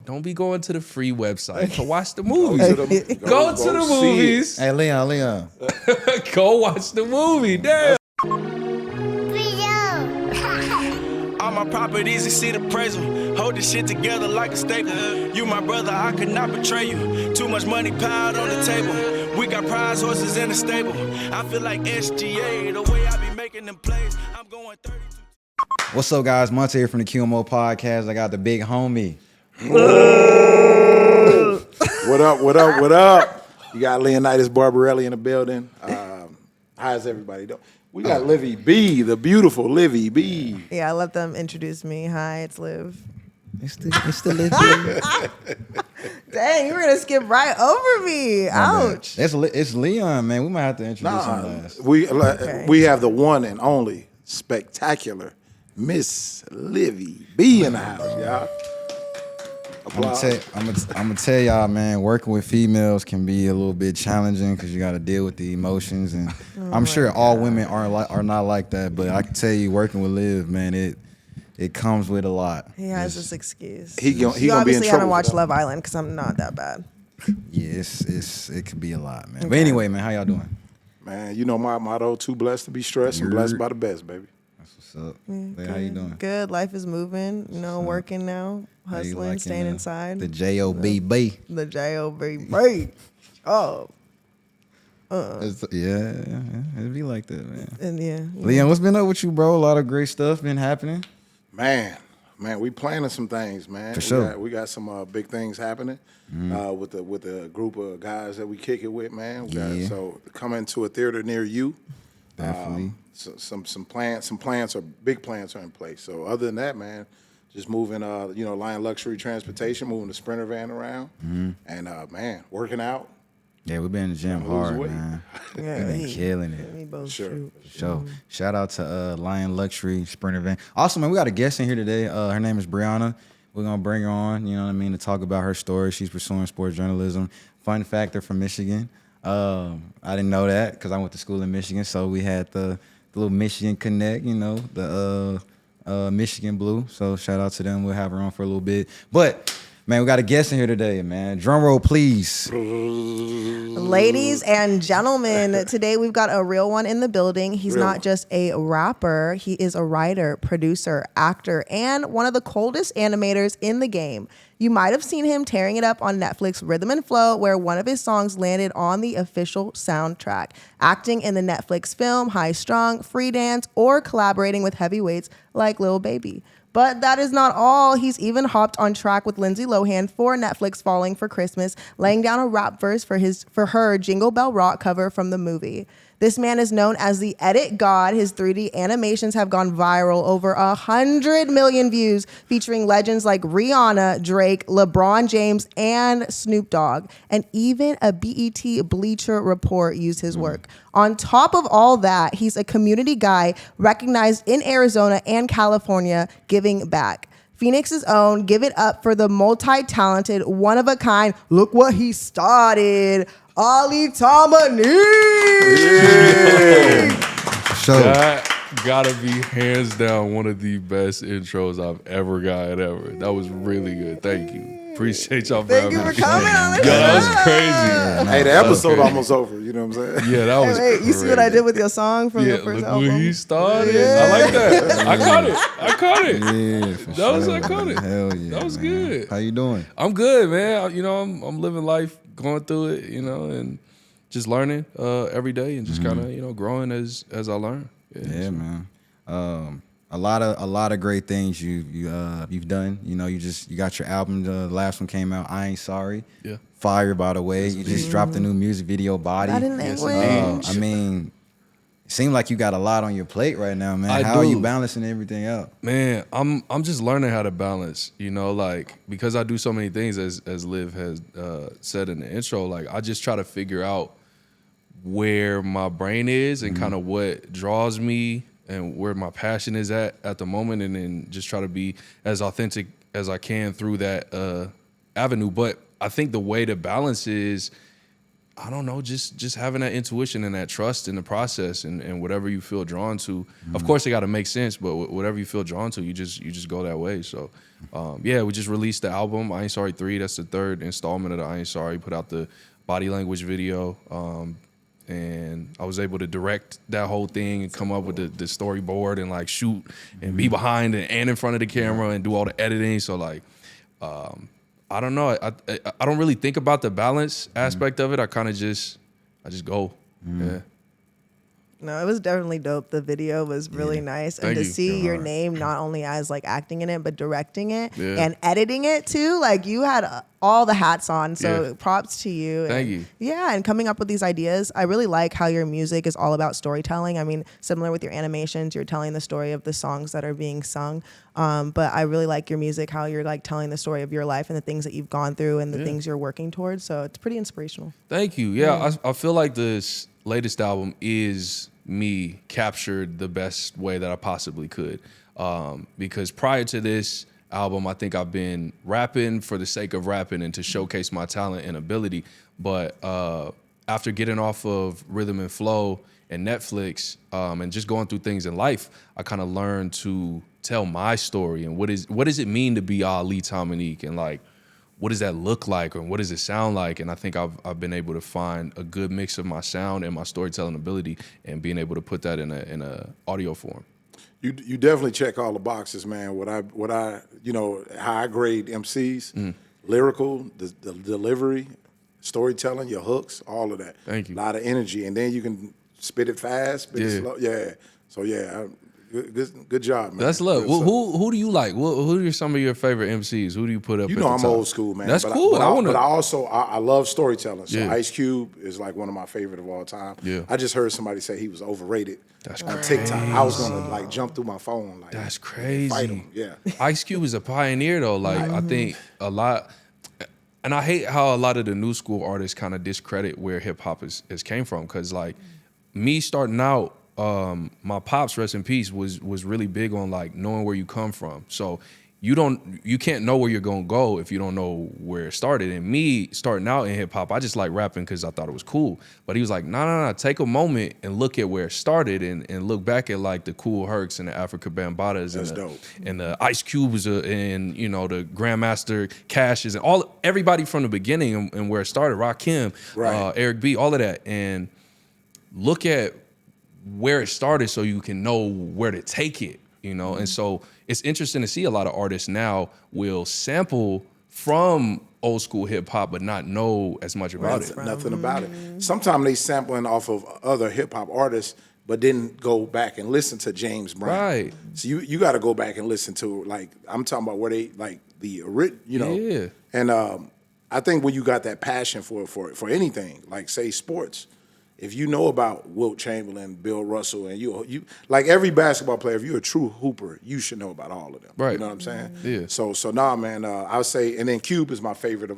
Don't be going to the free website to watch the movies. Go to the see movies. Hey, Leon. Go watch the movie. Damn. All my properties exceed appraisal. Hold this shit together like a staple. You my brother, I could not betray you. Too much money piled on the table. We got prize horses in the stable. I feel like SGA, the way I be making them plays. I'm going 32. What's up, guys? Montae here from the QMO Podcast. I got the big homie. What up? You got Leonidas Barbarelli in the building. How's everybody doing? We got 𝐉𝐿, the beautiful 𝐉𝐿. Yeah, I let them introduce me. Hi, it's Liv. It's the Liv. Dang, you were gonna skip right over me. Ouch. It's Leon, man. We might have to introduce him last. We have the one and only spectacular Miss 𝐉𝐿 in the house, y'all. I'm gonna tell y'all, man, working with females can be a little bit challenging because you got to deal with the emotions, and I'm sure all women are not like that. But I can tell you, working with Liv, man, it comes with a lot. He has this excuse. He you gonna be in obviously trouble. haven't watched Love Island because I'm not that bad. Yeah, it could be a lot, man. Okay. But anyway, man, how y'all doing? Man, you know my motto: too blessed to be stressed and blessed by the best, baby. That's what's up. Hey, how you doing? Good. Life is moving. You know, working now, hustling, staying inside. The 𝐿_BB. The 𝐿_BB. Oh. Yeah, it'd be like that, man. And yeah. Leon, what's been up with you, bro? A lot of great stuff been happening. Man, we planning some things, man. For sure. We got some big things happening with the group of guys that we kick it with, man. So coming to a theater near you. Definitely. Some plans are big plans are in place. So other than that, man, just moving, Lion Luxury Transportation, moving the Sprinter van around, and man, working out. Yeah, we've been in the gym hard, man. Yeah, We've been killing it. We both Sure. shoot. So shout out to Lion Luxury Sprinter van. Also, man, we got a guest in here today. Her name is Briana. We're gonna bring her on, you know what I mean, to talk about her story. She's pursuing sports journalism. Fun fact, they're from Michigan. I didn't know that because I went to school in Michigan, so we had the little Michigan connect, you know, the Michigan Blue. So shout out to them. We'll have her on for a little bit. But man, we got a guest in here today, man. Drum roll, please. Ladies and gentlemen, today we've got a real one in the building. He's not just a rapper. He is a writer, producer, actor, and one of the coldest animators in the game. You might have seen him tearing it up on Netflix Rhythm and Flow, where one of his songs landed on the official soundtrack, acting in the Netflix film High Strung, Free Dance, or collaborating with heavyweights like Lil Baby. But that is not all. He's even hopped on track with Lindsay Lohan for Netflix Falling for Christmas, laying down a rap verse for her Jingle Bell Rock cover from the movie. This man is known as the Edit God. His 3D animations have gone viral, over 100 million views, featuring legends like Rihanna, Drake, LeBron James, and Snoop Dogg. And even a BET Bleacher Report used his work. On top of all that, he's a community guy recognized in Arizona and California, giving back. Phoenix's own, give it up for the multi-talented, one-of-a-kind, look what he started, Tomineek. So That gotta be hands down one of the best intros I've ever gotten ever. That was really good. Thank you. Appreciate y'all for Thank having you me. for coming on the show. Yeah, that was crazy. Hey, the episode almost over. You know what I'm saying? Yeah, that was Wait, you see what I crazy. did with your song from your Yeah, first look album? where he started. I like that. I caught it. yeah, for That was sure. iconic. Hell yeah, That was man. good. How you doing? I'm good, man. You know, I'm living life, going through it, you know, and just learning every day and just kind of, you know, growing as I learn. Yeah, man. A lot of great things you've done. You know, you got your album. The last one came out. I Ain't Sorry. Yeah. Fire, by the way. You just dropped a new music video, Body. Body language. I mean, it seems like you got a lot on your plate right now, man. How are you balancing everything out? Man, I'm just learning how to balance, you know, like, because I do so many things, as Liv has said in the intro, like, I just try to figure out where my brain is and kind of what draws me and where my passion is at the moment, and then just try to be as authentic as I can through that avenue. But I think the way to balance is I don't know, just having that intuition and that trust in the process and whatever you feel drawn to. Of course, it got to make sense, but whatever you feel drawn to, you just go that way. So, yeah, we just released the album, I Ain't Sorry 3. That's the third installment of the I Ain't Sorry. Put out the body language video, and I was able to direct that whole thing and come up with the storyboard and like shoot and be behind and in front of the camera and do all the editing. So like, I don't know. I don't really think about the balance aspect of it. I just go. Yeah. No, it was definitely dope. The video was really nice. And Thank to you. see your name not only as like acting in it, but directing it Yeah. and editing it too. Like you had all the hats on. So Yeah. props to you. Thank And, you. Yeah. And coming up with these ideas. I really like how your music is all about storytelling. I mean, similar with your animations, you're telling the story of the songs that are being sung. But I really like your music, how you're like telling the story of your life and the things that you've gone through and the things you're working towards. So it's pretty inspirational. Thank you. Yeah, I feel like this latest album is me captured the best way that I possibly could. Because prior to this album, I think I've been rapping for the sake of rapping and to showcase my talent and ability. But after getting off of Rhythm and Flow and Netflix and just going through things in life, I kind of learned to tell my story and what does it mean to be Ali Tomineek, and like, what does that look like and what does it sound like? And I think I've been able to find a good mix of my sound and my storytelling ability and being able to put that in a audio form. You definitely check all the boxes, man. What I how I grade MCs, lyrical, the delivery, storytelling, your hooks, all of that. Thank you. A lot of energy, and then you can spit it fast, spit it slow. Yeah. So yeah, good job, man. That's love. Good Well, stuff. who do you like? Who are some of your favorite MCs? Who do you put up? You at know the I'm top? old school, man. That's but cool. But I also love storytelling. So Yeah. Ice Cube is like one of my favorite of all time. Yeah. I just heard somebody say he was overrated That's on TikTok. I was gonna like jump through my phone. Like, That's crazy. Fight him. Yeah. Ice Cube is a pioneer though. Like I think a lot, and I hate how a lot of the new school artists kind of discredit where hip hop has came from. Cause like me starting out, my pops, rest in peace, was really big on like knowing where you come from. So you can't know where you're gonna go if you don't know where it started. And me starting out in hip hop, I just like rapping because I thought it was cool. But he was like, no, take a moment and look at where it started and look back at like the 𝐄𝐻𝐿𝐥𝐻 and the Africa Bambatas That's dope. and the Ice Cubes and the Grandmaster Cashes and everybody from the beginning and where it started, Rakim, Right. Eric B, all of that, and look at where it started so you can know where to take it, And so it's interesting to see a lot of artists now will sample from old school hip hop but not know as much about it. Nothing about it. Sometimes they sampling off of other hip hop artists, but didn't go back and listen to James Brown. Right. So you got to go back and listen to, like, I'm talking about where they like the Yeah. And I think when you got that passion for anything, like say sports. If you know about Wilt Chamberlain, Bill Russell, and you like every basketball player, if you're a true hooper, you should know about all of them. Right. You know what I'm saying? Yeah. So nah, man. I would say, and then Cube is my favorite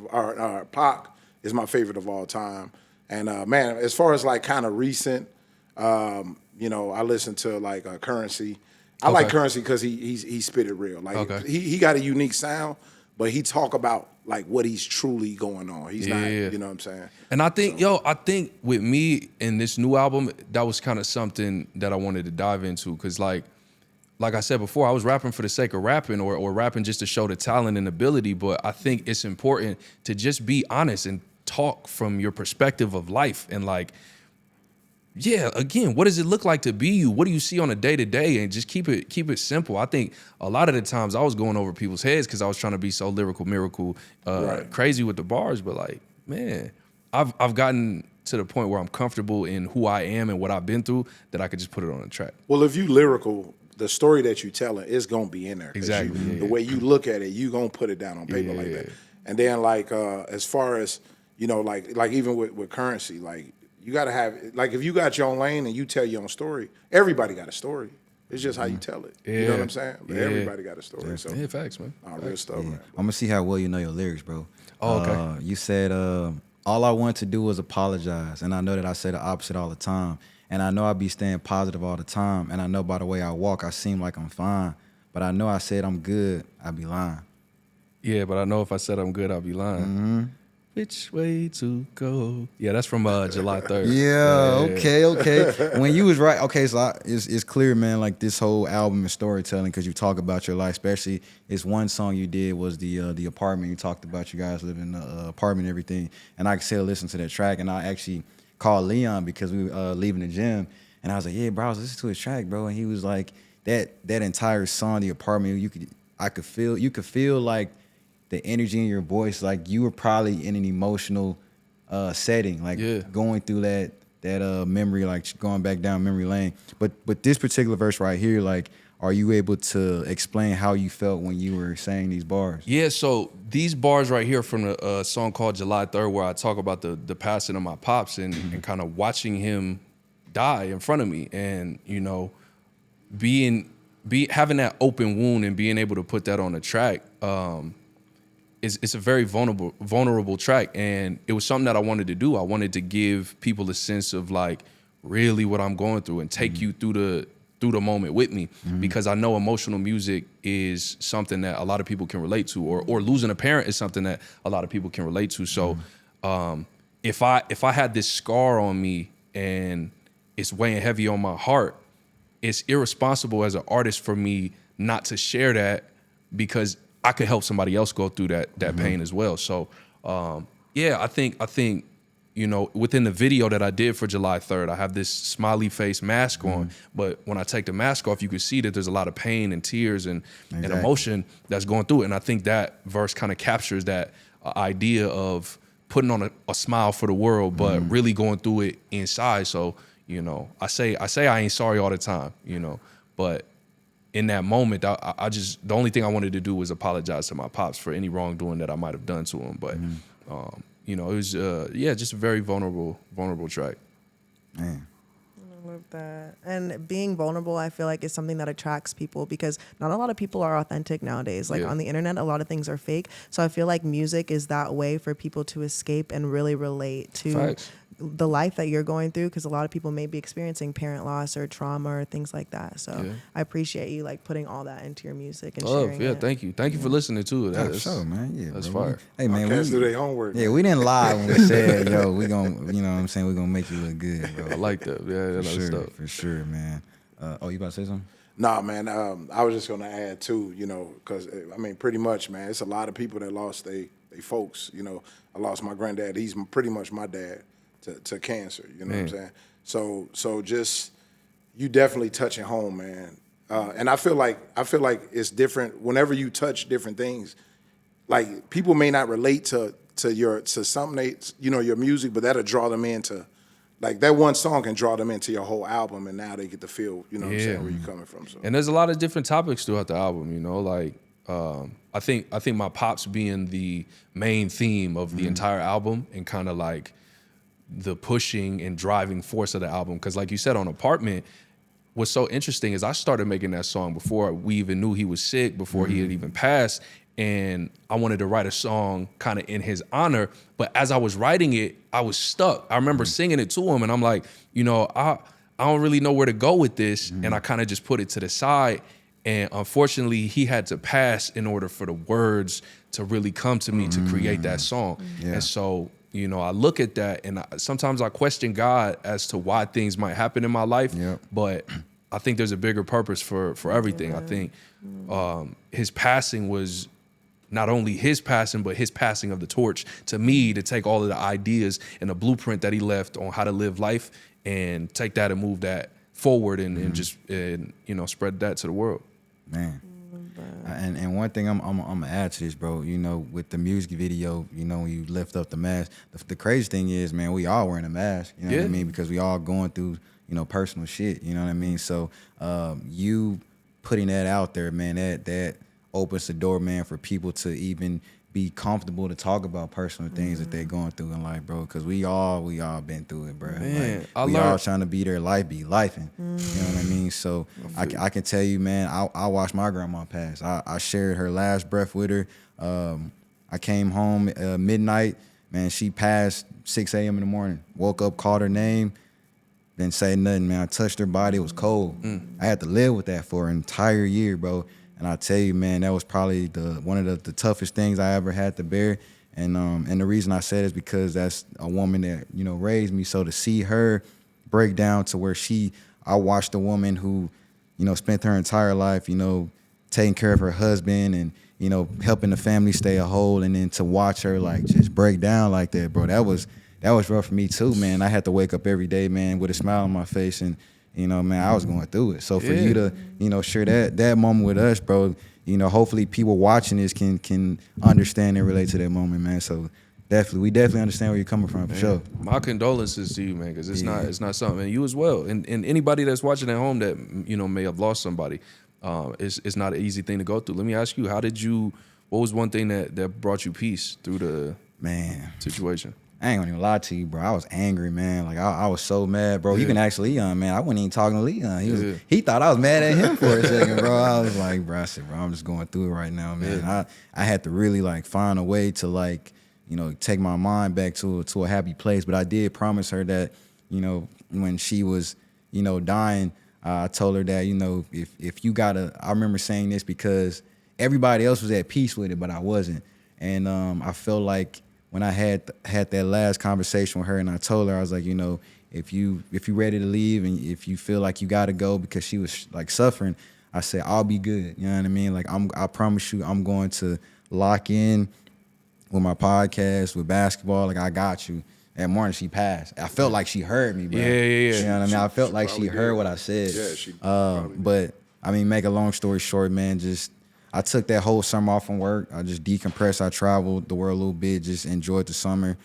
Pac is my favorite of all time. And man, as far as like kind of recent, I listen to like Currency. I like Currency because he spit it real. Like he got a unique sound, but he talk about like what he's truly going on. He's not, you know what I'm saying? And I think, I think with me in this new album, that was kind of something that I wanted to dive into. Cause like I said before, I was rapping for the sake of rapping or rapping just to show the talent and ability. But I think it's important to just be honest and talk from your perspective of life. And like, yeah, again, what does it look like to be you? What do you see on a day-to-day? And just keep it simple. I think a lot of the times I was going over people's heads because I was trying to be so lyrical, miracle, crazy with the bars. But like, man, I've gotten to the point where I'm comfortable in who I am and what I've been through that I could just put it on a track. Well, if you lyrical, the story that you telling is gonna be in there. Exactly. The way you look at it, you gonna put it down on paper like that. And then like as far as like even with Currency, like you gotta have, like if you got your own lane and you tell your own story, everybody got a story. It's just how you tell it. You know what I'm saying? But everybody got a story. So Yeah, facts, man. real stuff, man. I'm gonna see how well you know your lyrics, bro. Oh, okay. You said all I want to do was apologize, and I know that I say the opposite all the time, and I know I be staying positive all the time, and I know by the way I walk, I seem like I'm fine, but I know I said I'm good, I be lying. Yeah, but I know if I said I'm good, I'll be lying. which way to go. Yeah, that's from July 3rd. Yeah, okay. When you was right, okay, so it's clear, man, like this whole album is storytelling because you talk about your life, especially it's one song you did was the apartment. You talked about you guys living in the apartment and everything. And I could still listen to that track. And I actually called Leon because we were leaving the gym. And I was like, yeah, bro, I was listening to his track, bro. And he was like, that entire song, The Apartment, you could feel like the energy in your voice, like you were probably in an emotional setting, like going through that memory, like going back down memory lane. But this particular verse right here, like, are you able to explain how you felt when you were saying these bars? Yeah, so these bars right here from a song called July 3rd, where I talk about the passing of my pops and kind of watching him die in front of me, and you know, having that open wound and being able to put that on the track. It's a very vulnerable track, and it was something that I wanted to do. I wanted to give people a sense of like really what I'm going through and take you through the moment with me, because I know emotional music is something that a lot of people can relate to, or losing a parent is something that a lot of people can relate to. So if I had this scar on me and it's weighing heavy on my heart, it's irresponsible as an artist for me not to share that, because I could help somebody else go through that pain as well. So, I think, you know, within the video that I did for July 3rd, I have this smiley face mask on, but when I take the mask off, you can see that there's a lot of pain and tears and emotion that's going through it. And I think that verse kind of captures that idea of putting on a smile for the world, but really going through it inside. So, you know, I say I ain't sorry all the time, you know, but in that moment, I just, the only thing I wanted to do was apologize to my pops for any wrongdoing that I might have done to him. But, you know, it was, just a very vulnerable track. Man. I love that. And being vulnerable, I feel like, is something that attracts people, because not a lot of people are authentic nowadays. Like on the internet, a lot of things are fake. So I feel like music is that way for people to escape and really relate to the life that you're going through, because a lot of people may be experiencing parent loss or trauma or things like that. So I appreciate you like putting all that into your music and sharing it. Thank you for listening to it. That's sure, man. Yeah, that's bro. fire. Hey, man, Cats do their homework. Yeah, we didn't lie when we said, yo, we gonna, you know what I'm saying, we gonna make you look good, bro. I like that. For sure, man. You about to say something? Nah, man. I was just gonna add too, you know, because I mean, pretty much, man, it's a lot of people that lost they folks. You know, I lost my granddad. He's pretty much my dad to cancer. You know what I'm saying? So just, you definitely touching home, man. And I feel like it's different whenever you touch different things. Like, people may not relate to something your music, but that'll draw them into. Like, that one song can draw them into your whole album, and now they get to feel, you know what I'm saying, where you're coming from. So. And there's a lot of different topics throughout the album, you know, like I think my pops being the main theme of the entire album, and kind of like the pushing and driving force of the album. Because like you said, on Apartment, what's so interesting is I started making that song before we even knew he was sick, before he had even passed. And I wanted to write a song kind of in his honor. But as I was writing it, I was stuck. I remember singing it to him, and I'm like, you know, I don't really know where to go with this. And I kind of just put it to the side. And unfortunately, he had to pass in order for the words to really come to me to create that song. And so, you know, I look at that, and sometimes I question God as to why things might happen in my life. But I think there's a bigger purpose for everything. I think his passing was not only his passing, but his passing of the torch to me, to take all of the ideas and the blueprint that he left on how to live life and take that and move that forward and just you know, spread that to the world. Man. And one thing I'm gonna add to this, bro, you know, with the music video, you know, when you lift up the mask, the crazy thing is, man, we all wearing a mask, you know what I mean? Because we all going through, you know, personal shit, you know what I mean? So you putting that out there, man, that opens the door, man, for people to even be comfortable to talk about personal things that they're going through in life, bro. Because we all been through it, bro. Man, like, we all trying to be their life, be lifing. You know what I mean? So I can tell you, man, I watched my grandma pass. I shared her last breath with her. I came home midnight, man. She passed 6 a.m. in the morning. Woke up, called her name, didn't say nothing, man. I touched her body. It was cold. I had to live with that for an entire year, bro. And I tell you, man, that was probably one of the toughest things I ever had to bear. And the reason I said is because that's a woman that, you know, raised me. So to see her break down to where I watched a woman who, you know, spent her entire life, you know, taking care of her husband and, you know, helping the family stay a whole, and then to watch her like just break down like that, bro, that was rough for me too, man. I had to wake up every day, man, with a smile on my face, and, you know, man, I was going through it. So for you to, you know, share that moment with us, bro, you know, hopefully people watching this can understand and relate to that moment, man. So we definitely understand where you're coming from, for sure. My condolences to you, man, because it's not something, and you as well, and anybody that's watching at home that, you know, may have lost somebody, it's not an easy thing to go through. Let me ask you, what was one thing that brought you peace through the situation? I ain't gonna even lie to you, bro. I was angry, man. Like I was so mad, bro. You can ask Leon, man. I wasn't even talking to Leon. He thought I was mad at him for a second, bro. I was like, bro, I'm just going through it right now, man. I had to really like find a way to like, you know, take my mind back to a happy place. But I did promise her that, you know, when she was, you know, dying, I told her that, you know, if you gotta, I remember saying this because everybody else was at peace with it, but I wasn't. And I felt like when I had that last conversation with her, and I told her, I was like, you know, if you ready to leave and if you feel like you gotta go because she was like suffering, I said, I'll be good. You know what I mean? Like I promise you, I'm going to lock in with my podcast, with basketball. Like I got you. That morning she passed. I felt like she heard me, bro. Yeah. You know what I mean? I felt like she heard what I said. Yeah, she but I mean, make a long story short, man, I took that whole summer off from work. I just decompressed. I traveled the world a little bit, just enjoyed the summer.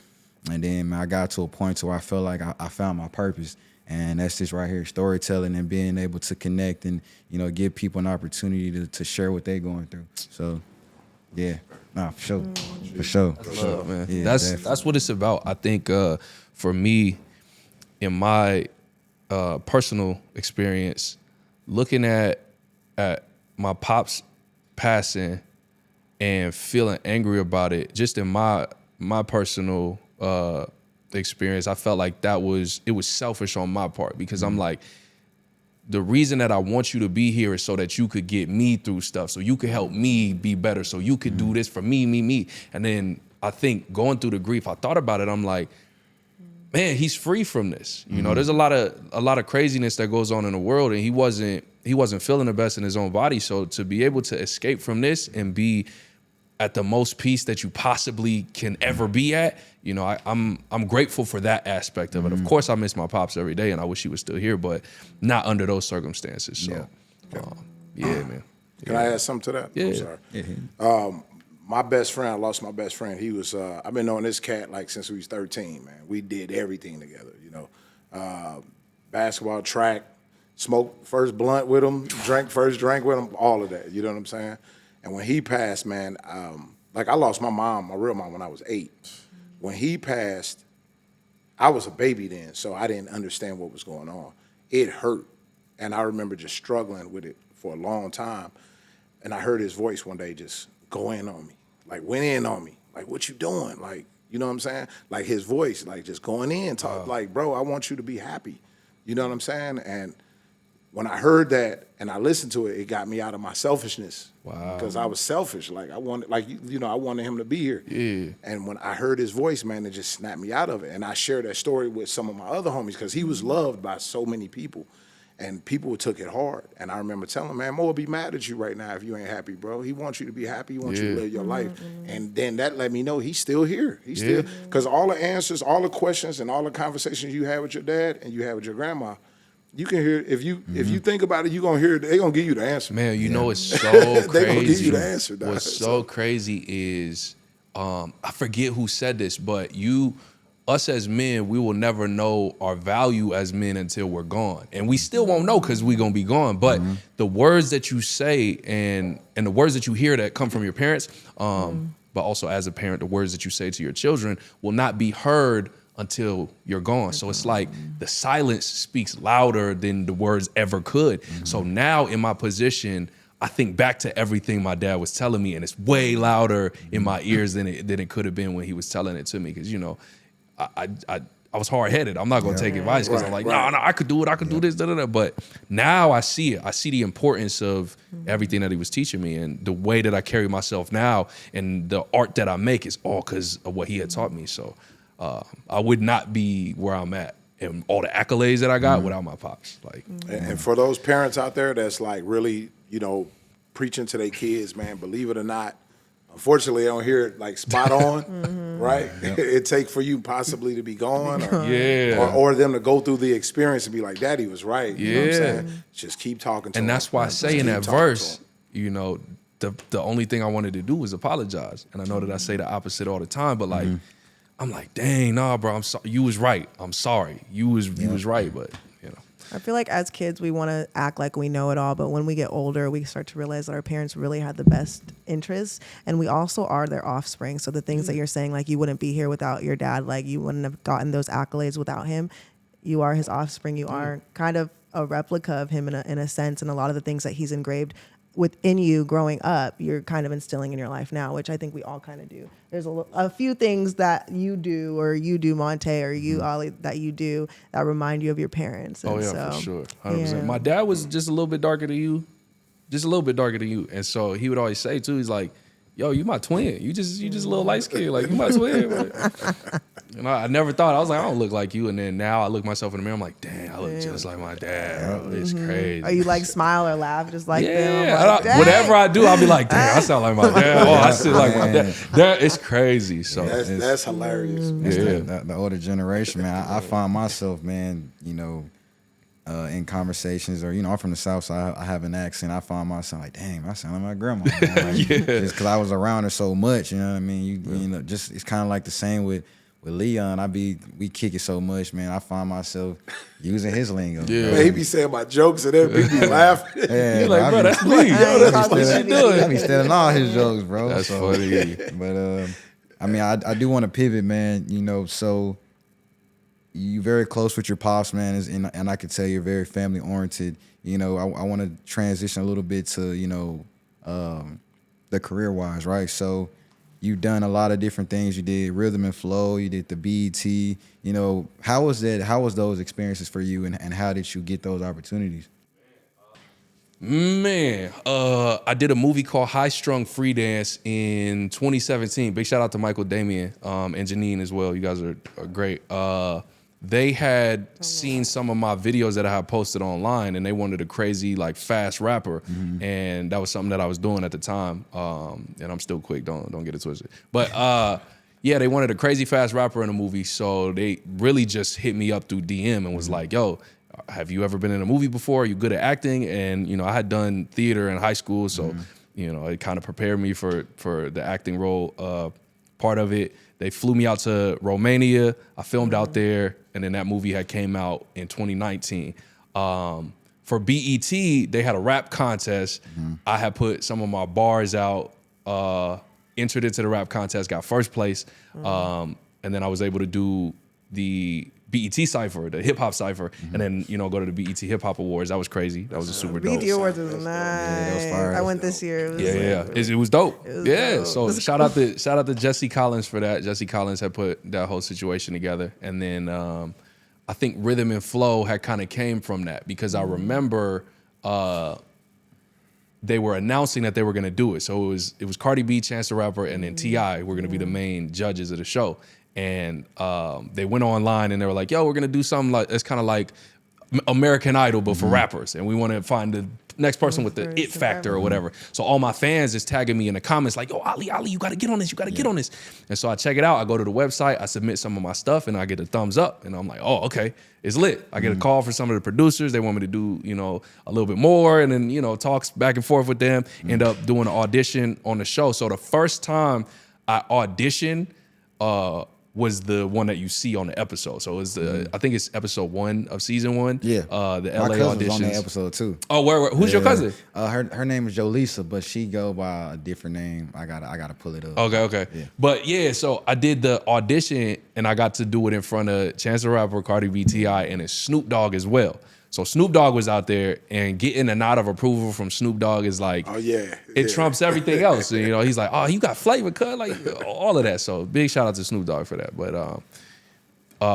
And then I got to a point to where I felt like I found my purpose. And that's just right here, storytelling and being able to connect and, you know, give people an opportunity to share what they're going through. So, yeah, for sure. For sure. Love, man. Yeah, that's what it's about. I think for me, in my personal experience, looking at my pops passing and feeling angry about it, just in my personal experience, I felt like it was selfish on my part, because I'm like, the reason that I want you to be here is so that you could get me through stuff, so you could help me be better, so you could do this for me. And then I think going through the grief, I thought about it, I'm like, man, he's free from this. You know, there's a lot of craziness that goes on in the world, and he wasn't feeling the best in his own body. So to be able to escape from this and be at the most peace that you possibly can ever be at, you know, I'm grateful for that aspect of it. Of course, I miss my pops every day, and I wish he was still here, but not under those circumstances. So, man. Can I add something to that? Yeah. I'm sorry. My best friend, I lost my best friend. He was, I've been knowing this cat like since we was 13, man. We did everything together, you know. Basketball, track, smoked first blunt with him, drank first drink with him, all of that, you know what I'm saying? And when he passed, man, like I lost my mom, my real mom, when I was 8. When he passed, I was a baby then, so I didn't understand what was going on. It hurt, and I remember just struggling with it for a long time. And I heard his voice one day just go in on me, like went in on me, like, what you doing? Like, you know what I'm saying? Like his voice, like just going in, talk like, bro, I want you to be happy. You know what I'm saying? And when I heard that and I listened to it, it got me out of my selfishness. Wow. Because I was selfish. Like I wanted, like, you know, I wanted him to be here. Yeah. And when I heard his voice, man, it just snapped me out of it. And I shared that story with some of my other homies because he was loved by so many people. And people took it hard. And I remember telling him, man, Mo will be mad at you right now if you ain't happy, bro. He wants you to be happy. He wants you to live your life. And then that let me know he's still here. He's still, because all the answers, all the questions, and all the conversations you had with your dad and you had with your grandma, you can hear, if you think about it, you're going to hear it. They're going to give you the answer. Man, you know it's so crazy. They're going to give you the answer. Dog. What's so crazy is, I forget who said this, but us as men, we will never know our value as men until we're gone. And we still won't know because we're going to be gone. But the words that you say and the words that you hear that come from your parents, but also as a parent, the words that you say to your children will not be heard until you're gone. So it's like the silence speaks louder than the words ever could. So now in my position, I think back to everything my dad was telling me, and it's way louder in my ears than it could have been when he was telling it to me. Because, you know, I was hard headed. I'm not gonna take advice because I'm like, no, I could do it. I could do this. Da, da, da. But now I see it. I see the importance of everything that he was teaching me and the way that I carry myself now and the art that I make is all because of what he had taught me. So I would not be where I'm at and all the accolades that I got without my pops. Like, and for those parents out there that's like really, you know, preaching to their kids, man, believe it or not, unfortunately, I don't hear it like spot on, right? It take for you possibly to be gone or them to go through the experience and be like, Daddy was right. You know what I'm saying? Just keep talking to him. And that's why I say in that verse, you know, the only thing I wanted to do was apologize. And I know that I say the opposite all the time, but like, I'm like, dang, nah, bro, I'm sorry. You was right. I'm sorry. You was right, but you know. I feel like as kids, we want to act like we know it all, but when we get older, we start to realize that our parents really had the best interests, and we also are their offspring. So the things that you're saying, like you wouldn't be here without your dad, like you wouldn't have gotten those accolades without him. You are his offspring. You are kind of a replica of him in a sense, and a lot of the things that he's engraved within you growing up, you're kind of instilling in your life now, which I think we all kind of do. There's a few things that you do, or you do, Montae, or you, Ollie, that you do that remind you of your parents. And for sure. 100%. My dad was just a little bit darker than you. And so he would always say, too, he's like, yo, you my twin. You just a little light skinned. Like, you my twin. And I never thought. I was like, I don't look like you. And then now I look myself in the mirror. I'm like, dang, I look just like my dad. Bro. It's crazy. Or you like smile or laugh just like them? Yeah. Like, whatever I do, I'll be like, damn, I sound like my dad. Oh, I sit like my dad. It's crazy. So that's hilarious. The older generation, man. I find myself, man, you know, in conversations, or, you know, I'm from the South, so I have an accent. I find myself like, dang, I sound like my grandma. Like, just because I was around her so much, you know what I mean? You know, just it's kind of like the same with Leon. We kick it so much, man. I find myself using his lingo. Yeah, man, he be saying my jokes and then people be laughing. Yeah, you're like, bro, that's me. Yo, that's what you doing. I be stealing all his jokes, bro. That's funny. But I mean, I do want to pivot, man. You know, so you very close with your pops, man, and I could tell you're very family oriented. You know, I want to transition a little bit to, you know, the career wise, right? So you've done a lot of different things. You did Rhythm and Flow. You did the BET. You know, how was that? How was those experiences for you, and how did you get those opportunities? Man, I did a movie called High Strung Free Dance in 2017. Big shout out to Michael, Damien, and Janine as well. You guys are great. They had seen some of my videos that I had posted online, and they wanted a crazy, like, fast rapper, and that was something that I was doing at the time. And I'm still quick, don't get it twisted. But yeah, they wanted a crazy fast rapper in a movie, so they really just hit me up through DM and was like, "Yo, have you ever been in a movie before? Are you good at acting?" And you know, I had done theater in high school, so you know, it kind of prepared me for the acting role part of it. They flew me out to Romania. I filmed out there, and then that movie had came out in 2019. For BET, they had a rap contest. I had put some of my bars out, entered into the rap contest, got first place, and then I was able to do the BET Cypher, the hip hop cypher, and then, you know, go to the BET Hip Hop Awards. That was crazy. That was a super dope. BET Awards was nice. Yeah, that was fire. I went this year. It was dope. Dope. So shout out to Jesse Collins for that. Jesse Collins had put that whole situation together, and then I think Rhythm and Flow had kind of came from that, because I remember they were announcing that they were gonna do it. So it was Cardi B, Chance the Rapper, and then T.I. were gonna be the main judges of the show. And they went online and they were like, yo, we're gonna do something like, it's kind of like American Idol, but for rappers. And we want to find the next person with the it factor or whatever. So all my fans is tagging me in the comments like, yo, Ali, you gotta get on this, get on this. And so I check it out, I go to the website, I submit some of my stuff, and I get a thumbs up. And I'm like, oh, okay, it's lit. I get a call from some of the producers. They want me to do, you know, a little bit more, and then, you know, talks back and forth with them, end up doing an audition on the show. So the first time I auditioned, was the one that you see on the episode. So it was I think it's episode 1 of season 1. Yeah. The My LA cousin auditions. was on that episode too. Oh, where who's your cousin? Her name is Jolisa, but she go by a different name. I gotta pull it up. Okay. Yeah. But yeah, so I did the audition and I got to do it in front of Chance the Rapper, Cardi B, T.I., and it's Snoop Dogg as well. So Snoop Dogg was out there, and getting a nod of approval from Snoop Dogg is like, Oh yeah, it trumps everything else. And, you know, he's like, oh, you got flavor, cut, like all of that. So big shout out to Snoop Dogg for that. But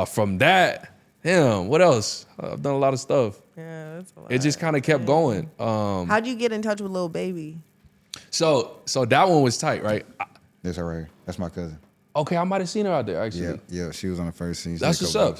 From that, damn, what else? I've done a lot of stuff. Yeah, that's a lot. It just kind of kept going. How'd you get in touch with Lil Baby? So that one was tight, right? That's her right here. That's my cousin. Okay, I might have seen her out there actually. Yeah, she was on the first scene. That's what's up.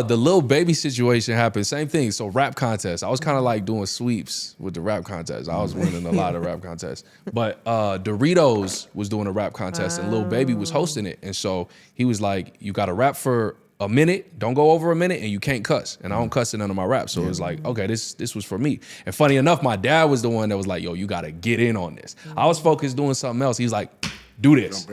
The Lil Baby situation happened. Same thing. So rap contest. I was kind of like doing sweeps with the rap contest. I was winning a lot of rap contests. But Doritos was doing a rap contest and Lil Baby was hosting it. And so he was like, you got to rap for a minute. Don't go over a minute and you can't cuss. And I don't cuss in none of my raps. So it was like, okay, this was for me. And funny enough, my dad was the one that was like, yo, you got to get in on this. I was focused doing something else. He was like, do this.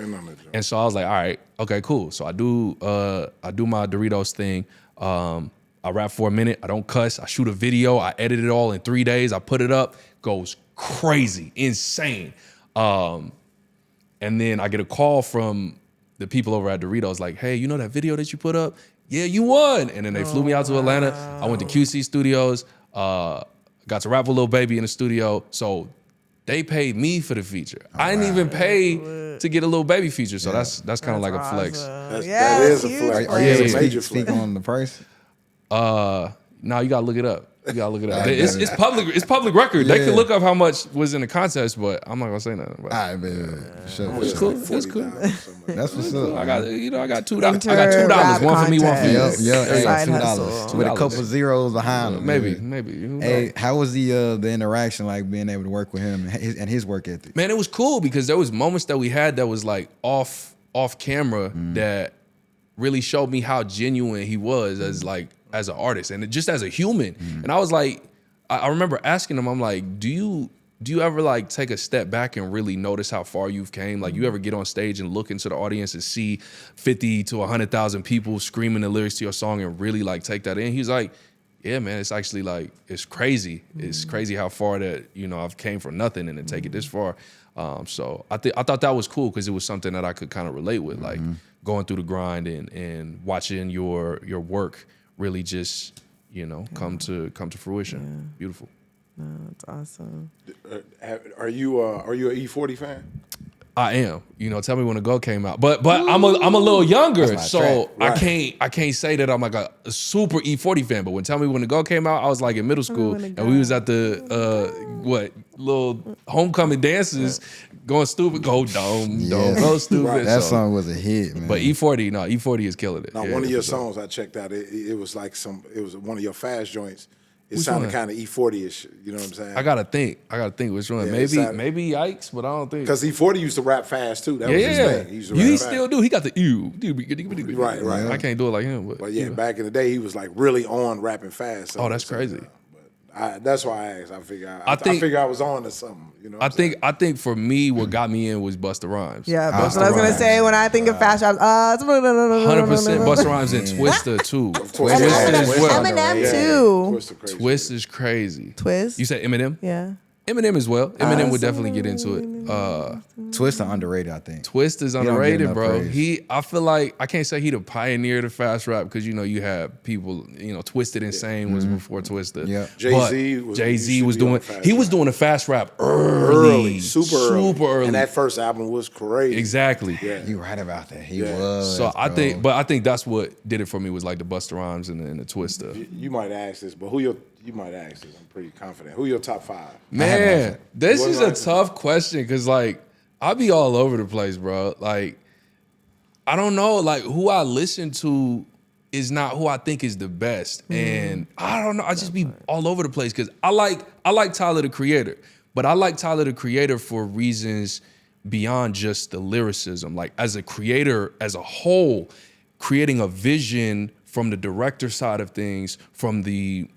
And so I was like, all right, okay, cool. So I do my Doritos thing. I rap for a minute. I don't cuss. I shoot a video. I edit it all in 3 days. I put it up. Goes crazy, insane. And then I get a call from the people over at Doritos like, hey, you know that video that you put up? Yeah, you won. And then they flew me out to Atlanta. I went to QC Studios. Got to rap with Lil Baby in the studio. So they paid me for the feature. I didn't even pay to get a Lil Baby feature. So that's kind of like a flex. That is a flex. Are you able That's a major to speak flex. on the price? No, you gotta look it up. You gotta look it up. It's public. It's public record. They can look up how much was in the contest, but I'm not gonna say nothing. About it. All right, man. Sure. It's cool. It's cool. That's what's up. I got $2. I got $2. One for me, one for you. Yeah, hey, Side $2 hustle. with a couple zeros behind them. Maybe. Hey, how was the interaction like being able to work with him and his work ethic? Man, it was cool because there was moments that we had that was like off camera that really showed me how genuine he was as an artist and just as a human. And I was like, I remember asking him, I'm like, do you ever like take a step back and really notice how far you've came? Like you ever get on stage and look into the audience and see 50 to 100,000 people screaming the lyrics to your song and really like take that in? He's like, yeah, man, it's actually like, it's crazy. It's crazy how far that, I've came from nothing and to take it this far. So I thought that was cool because it was something that I could kind of relate with, like going through the grind and watching your work really just, come to fruition. Yeah. Beautiful. No, that's awesome. Are you an E40 fan? I am. Tell me when the Go came out. But I'm a little younger, so right. I can't say that I'm like a super E40 fan. But when Tell Me When the Go came out, I was like in middle school, and we was at the little homecoming dances, going stupid, go dumb, don't go stupid. Right. That song was a hit, man. But E40 is killing it. Now, Yeah, one of your for sure. songs I checked out, it was like it was one of your fast joints. It sounded kind of E40-ish, you know what I'm saying? I gotta think which one. Yeah, maybe Yikes, but I don't think. Because E40 used to rap fast too. That was his thing. He used to rap fast. still do. He got the ew. Right. I can't do it like him. But yeah, back in the day, he was like really on rapping fast. Oh, that's crazy. That's why I asked. I figure I was on to something. I think for me, what got me in was Busta Rhymes. Yeah, that's what I was gonna say when I think of fast raps. 100% Busta Rhymes and Twista too. Twista as well. Eminem too. Twist Twist is crazy. Twist. You said Eminem? Yeah. Eminem as well. Eminem would definitely get into it. Twista underrated, I think. Twist is don't get underrated, enough bro. praise. I feel like I can't say he the pioneer of fast rap because you have people, Twisted Insane was before Twista. Yeah. Jay-Z was doing a fast rap early, super early. And that first album was crazy. Exactly. Yeah. You right about that. He was. So I bro. think that's what did it for me was like the Busta Rhymes and the Twista. You might ask this, but you might ask this. I'm pretty confident. Who your top 5? Man, this What is a tough question because like I be all over the place, bro. Like I don't know, like who I listen to is not who I think is the best, and I don't know. I just be all over the place because I like Tyler the Creator, but I like Tyler the Creator for reasons beyond just the lyricism. Like as a creator, as a whole, creating a vision from the director side of things, from the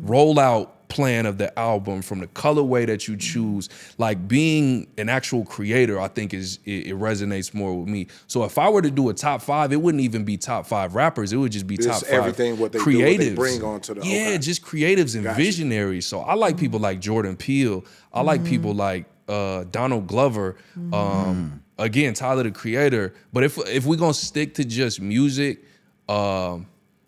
rollout plan of the album, from the colorway that you choose, like being an actual creator, I think it resonates more with me. So if I were to do a top 5, it wouldn't even be top 5 rappers. It would just be top 5 everything what they creatives. do, what they bring onto the just creatives and visionaries. So I like people like Jordan Peele. I like people like Donald Glover. Again, Tyler the Creator. But if we're gonna stick to just music, oh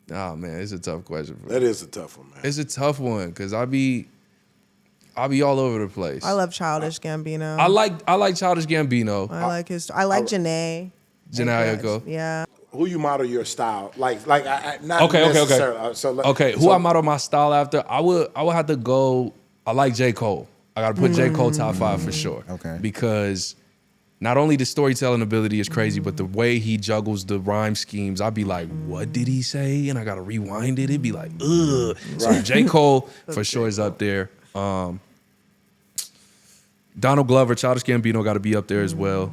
man, it's a tough question. That is a tough one, man. It's a tough one because I be all over the place. I love Childish Gambino. I like Childish Gambino. I like Janae. 𝐄𝐻𝐜𝐥𝐮𝐬𝐢𝐯𝐞. Yeah. Who you model your style like? Not Okay. necessarily. Okay, who I model my style after? I would have to go. I like J. Cole. I gotta put J. Cole top 5 for sure. Okay. Because not only the storytelling ability is crazy, but the way he juggles the rhyme schemes, I'd be like, what did he say? And I gotta rewind it. It'd be like, ugh. So J. Cole for sure is up there. Donald Glover, 𝐘𝐨𝐮𝐬𝐢𝐯𝐞 gotta be up there as well.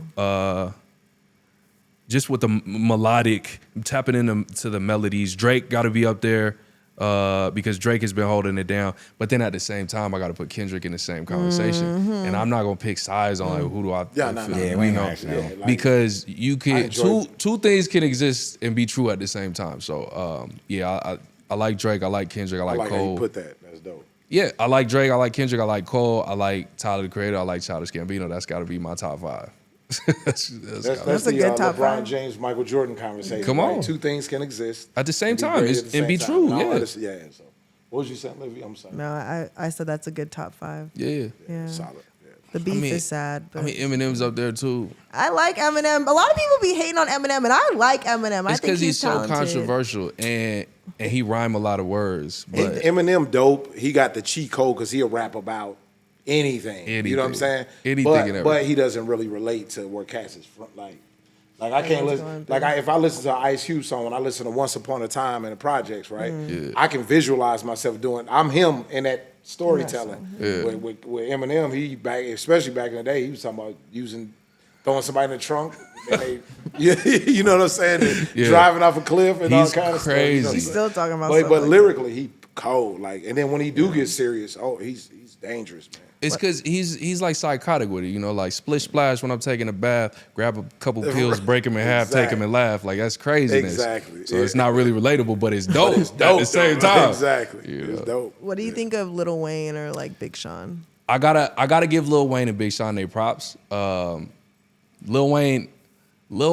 Just with the melodic, tapping into the melodies. Drake got to be up there because Drake has been holding it down. But then at the same time, I got to put Kendrick in the same conversation. And I'm not going to pick sides on like, who do I feel, we you ain't know? actually know. Because you can, two things can exist and be true at the same time. So, I like Drake, I like Kendrick, I like Cole. How you put that. That's dope. Yeah, I like Drake, I like Kendrick, I like Cole, I like Tyler, the Creator, I like 𝐘𝐈𝐍. That's got to be my top 5. That's a the good top LeBron 5. James, Michael Jordan conversation. Come on. Right? Two things can exist At the same time, great it's- at the and be same true, time. yeah. Yeah. So, what was you saying, Livy? I'm sorry. No, I said that's a good top 5. Yeah. Yeah. Solid. Yeah. The beef mean- is sad, but I mean, Eminem's up there too. I like Eminem. A lot of people be hating on Eminem, and I like Eminem. I It's think because he's so talented. controversial and he rhyme a lot of words. But Eminem dope. He got the cheat code because he'll rap about anything. You know what I'm saying? Anything but, and everything. But he doesn't really relate to where Cass is from. Like I can't listen. If I listen to an Ice Cube song, when I listen to Once Upon a Time in the Projects, right? I can visualize myself doing. I'm him in that storytelling. With Eminem, especially back in the day, he was talking about throwing somebody in the trunk. And they, you know what I'm saying? And driving off a cliff and all kinds of stuff. Crazy. You know, He's still talking about but stuff like lyrically, he cold. And then when he do get serious, he's dangerous, man. it's because he's like psychotic with it, you know, like splish splash when I'm taking a bath, grab a couple pills, break them in half, take them and laugh. Like that's craziness. Exactly. So it's not really relatable, but it's dope, It's dope at the same though. time. Exactly. You It's know. dope. What do you think of Lil Wayne or like Big Sean? I gotta give Lil Wayne and Big Sean their props. Lil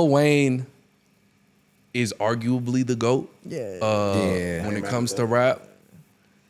Wayne is arguably the GOAT. When it comes to rap.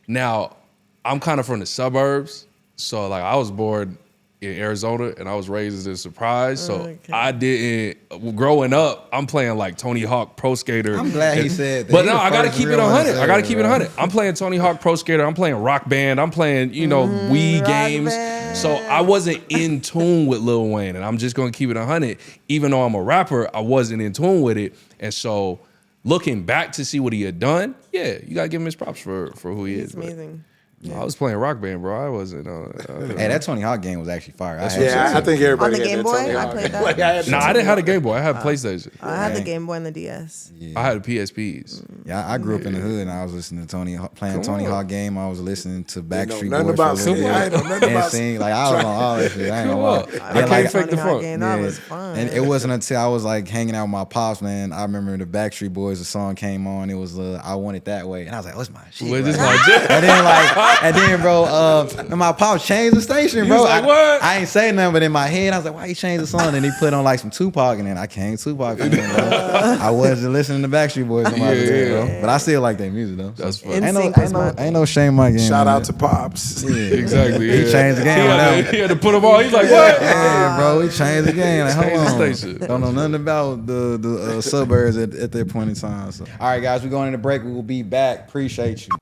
Now, I'm kind of from the suburbs, so like I was born in Arizona and I was raised in Surprise. So I didn't growing up. I'm playing like Tony Hawk Pro Skater. I'm glad he said that. But He no, the I gotta first keep it real one to 100. say I gotta it, keep it bro. 100. I'm playing Tony Hawk Pro Skater. I'm playing Rock Band. I'm playing Wii Rock games. Band. So I wasn't in tune with Lil Wayne, and I'm just gonna keep it 100. Even though I'm a rapper, I wasn't in tune with it, and so looking back to see what he had done, yeah, you gotta give him his props for who he It's is. but- amazing. I was playing Rock Band, bro. I wasn't. Hey, that Tony Hawk game was actually fire. I I think everybody On the had Game that Boy? Tony I Hawk. played that. Like, I had Nah, I didn't have a Game Boy. I had PlayStation. I had the Game Boy and the DS. I had PSPs. Yeah, I grew up in the hood and I was listening to playing Tony Hawk game. I was listening to Backstreet nothing Boys about for a little singing. bit. I ain't know nothing And about sing, like I was on all that shit. I ain't gonna lie. I And, can't like, fake the Tony Hawk funk. game, that was fun. And it wasn't until I was like hanging out with my pops, man. I remember the Backstreet Boys, the song came on. It was I Want It That Way, and I was like, "What's my shit?" Well, bro? this my jam. and then, bro, and my pops changed the station, bro. was like, "What?" I ain't saying nothing, but in my head, I was like, "Why you change the song?" And he put on like some Tupac, and then I came Tupac. Bro. I wasn't listening to Backstreet Boys no more, bro. But I still like their music though. That's So. funny. Ain't no shame in my game. Shout man. out to Pops. Exactly. He changed the game. He had to put them all. He's like, what? Yeah, bro, we changed the game. Like, hold Changed the on. station. Don't know nothing about the suburbs at that point in time. So. All right, guys, we're going into break. We will be back. Appreciate you.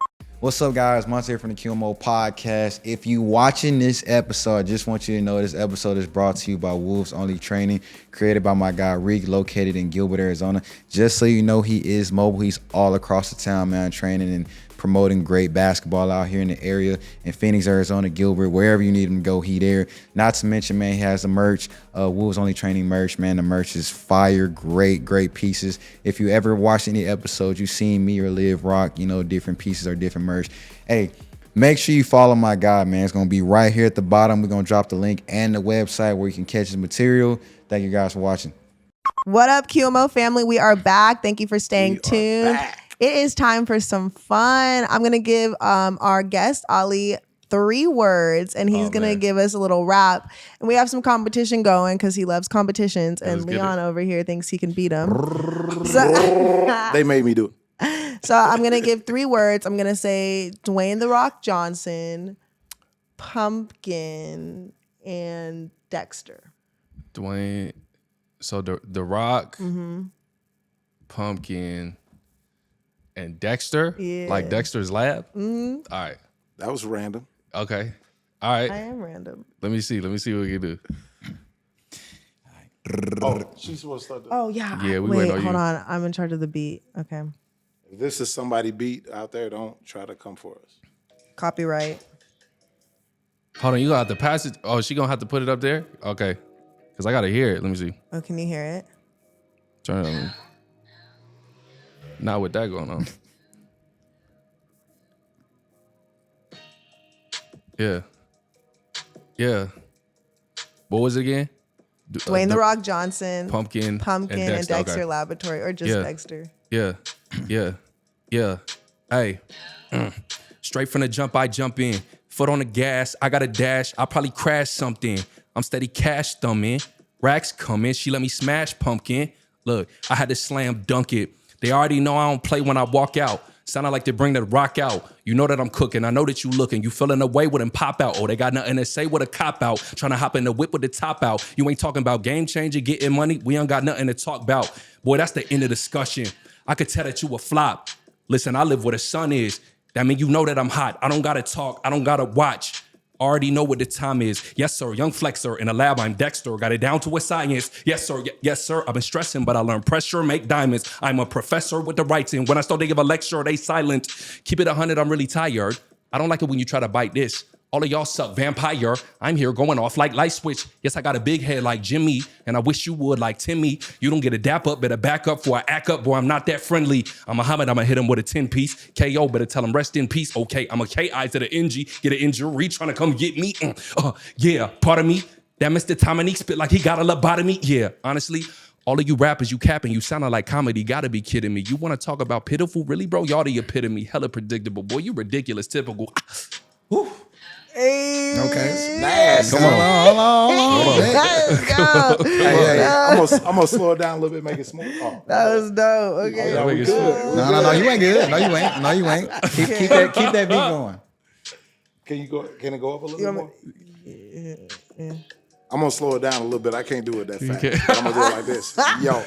What's up, guys? Montae here from the QMO Podcast. If you watching this episode, I just want you to know this episode is brought to you by Wolves Only Training, created by my guy Reek, located in Gilbert, Arizona. Just so you know, he is mobile. He's all across the town, man, training and promoting great basketball out here in the area in Phoenix, Arizona, Gilbert, wherever you need him to go, he there. Not to mention, man, he has the merch, Wolves Only Training merch, man. The merch is fire, great pieces. If you ever watched any episodes, you've seen me or Liv rock, different pieces or different merch. Hey, make sure you follow my guy, man. It's going to be right here at the bottom. We're going to drop the link and the website where you can catch his material. Thank you guys for watching. What up, QMO family? We are back. Thank you for staying tuned. It is time for some fun. I'm going to give our guest, Ali, 3 words, and he's going to give us a little rap. And we have some competition going because he loves competitions, and Leon over here thinks he can beat him. They made me do it. So I'm going to give 3 words. I'm going to say Dwayne "The Rock" Johnson, Pumpkin, and Dexter. Dwayne So the Rock, Pumpkin, and Dexter. Yeah. Like Dexter's Lab. All right. That was random. Okay. All right. I am random. Let me see what we can do. Oh, she's supposed to start. Oh yeah. Yeah, we Wait, waiting on hold you. on. I'm in charge of the beat. Okay. If this is somebody beat out there, don't try to come for us. Copyright. Hold on, you gonna have to pass it. Oh, she gonna have to put it up there? Okay. Cause I gotta hear it. Let me see. Oh, can you hear it? Turn it on. Not with that going on. Yeah. Yeah. What was it again? Dwayne the Rock Johnson, Pumpkin, and Dexter Okay. Laboratory, or just Yeah. Dexter? Yeah. Yeah. Hey. Straight from the jump, I jump in. Foot on the gas, I got a dash. I'll probably crash something. I'm steady cash thumbing. Racks coming, she let me smash Pumpkin. Look, I had to slam dunk it. They already know I don't play when I walk out. Sounded like they bring the rock out. You know that I'm cooking. I know that you looking. You feeling away with them pop out. Oh, they got nothing to say with a cop out. Trying to hop in the whip with the top out. You ain't talking about game changer, getting money. We ain't got nothing to talk about. Boy, that's the end of discussion. I could tell that you a flop. Listen, I live where the sun is. That mean you know that I'm hot. I don't gotta talk. I don't gotta watch. Already know what the time is. Yes, sir. Young flexer in the lab. I'm Dexter. Got it down to a science. Yes, sir. Yes, sir. I've been stressing, but I learned pressure, make diamonds. I'm a professor with the writing. When I start to give a lecture, they silent. Keep it 100. I'm really tired. I don't like it when you try to bite this. All of y'all suck, vampire. I'm here going off like light switch. Yes, I got a big head like Jimmy, and I wish you would like Timmy. You don't get a dap up, better back up for I act up. Boy, I'm not that friendly. I'm Muhammad, I'ma hit him with a 10-piece. KO, better tell him rest in peace. Okay, I'm a 𝐘𝐸𝐿𝐷, get an injury, trying to come get me. Yeah, pardon me. That Mr. Tomineek spit like he got a lobotomy. Yeah, honestly, all of you rappers, you capping, you sounding like comedy. Gotta be kidding me. You wanna talk about pitiful? Really, bro? Y'all the epitome. Hella predictable. Boy, you ridiculous, typical. Whew. Hey, Okay. Nasty. Hold on. let's go. Hey, I'm gonna slow it down a little bit, make it smooth. Oh, That was dope. Okay. yeah, we Make it good. No, you ain't good. No, you ain't. Keep that beat going. Can it go up a little bit more? Yeah. I'm gonna slow it down a little bit. I can't do it that fast. I'm gonna do it like this. Yo,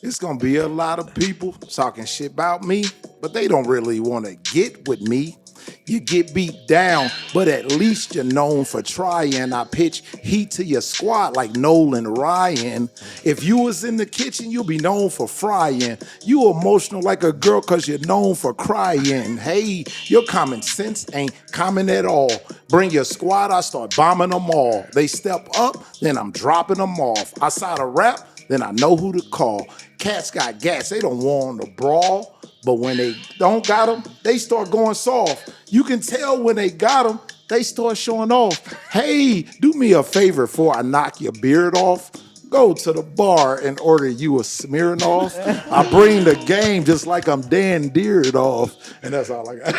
it's gonna be a lot of people talking shit about me, but they don't really want to get with me. You get beat down, but at least you're known for trying. I pitch heat to your squad like Nolan Ryan. If you was in the kitchen, you'll be known for frying. You emotional like a girl cause you're known for crying. Hey, your common sense ain't common at all. Bring your squad, I start bombing them all. They step up, then I'm dropping them off. Outside of rap, then I know who to call. Cats got gas, they don't want to brawl. But when they don't got them, they start going soft. You can tell when they got them, they start showing off. Hey, do me a favor before I knock your beard off. Go to the bar and order you a Smirnoff. I bring the game just like I'm Dan Deardoff. And that's all I got.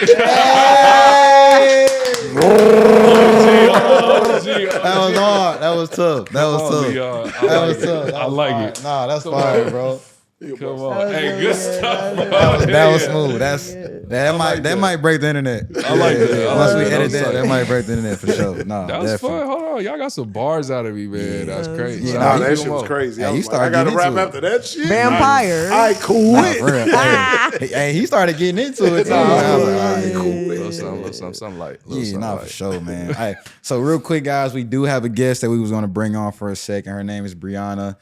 That was hard. That was tough. That was tough. I like it. Nah, that's fire, bro. Come on. Hey, good stuff. That was smooth. That might break the internet. I like that. Once we edit that might break the internet for sure. No, That was definitely. fun. Hold on. Y'all got some bars out of me, man. That's crazy. Yeah, Shout Nah, out to that shit QMO. was crazy. Hey, I you was like, started I gotta getting rap into after that shit. Vampires. I quit. For real. Hey, he started getting into it too. I was like, all right, cool. Little something light. Yeah, nah, for sure, man. All right, so real quick, guys, we do have a guest that we was going to bring on for a second. Her name is Briana.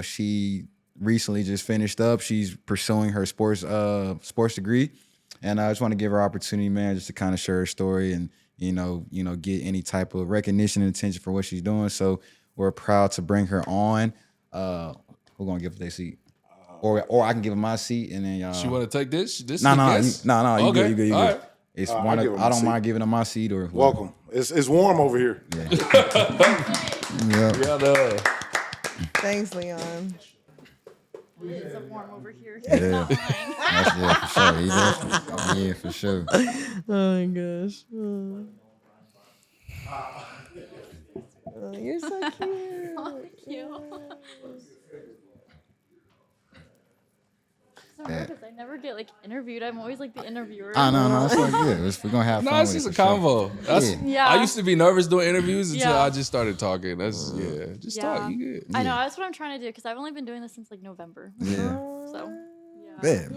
She recently just finished up. She's pursuing her sports degree, and I just want to give her opportunity, man, just to kind of share her story and get any type of recognition and attention for what she's doing. So we're proud to bring her on. We're gonna give her their seat, or I can give her my seat, and then y'all. She want to take this? No. You Okay. good. All right. It's I'll one. give her my I don't seat. mind giving her my seat or whoever. Welcome. It's warm over here. Yeah. Thanks, Leon. It is a warm over here. Yeah. That's for sure. Yeah, for sure. Oh my gosh. Oh, you're so cute. Thank you. so nervous. I never get like interviewed. I'm always like the interviewer. No, it's like good. We're gonna have fun. No, it's with just a it for sure. convo. That's, Yeah. I used to be nervous doing interviews until Yeah. I just started talking. That's just talk. You good? I know. That's what I'm trying to do because I've only been doing this since like November. Yeah. So. Yeah.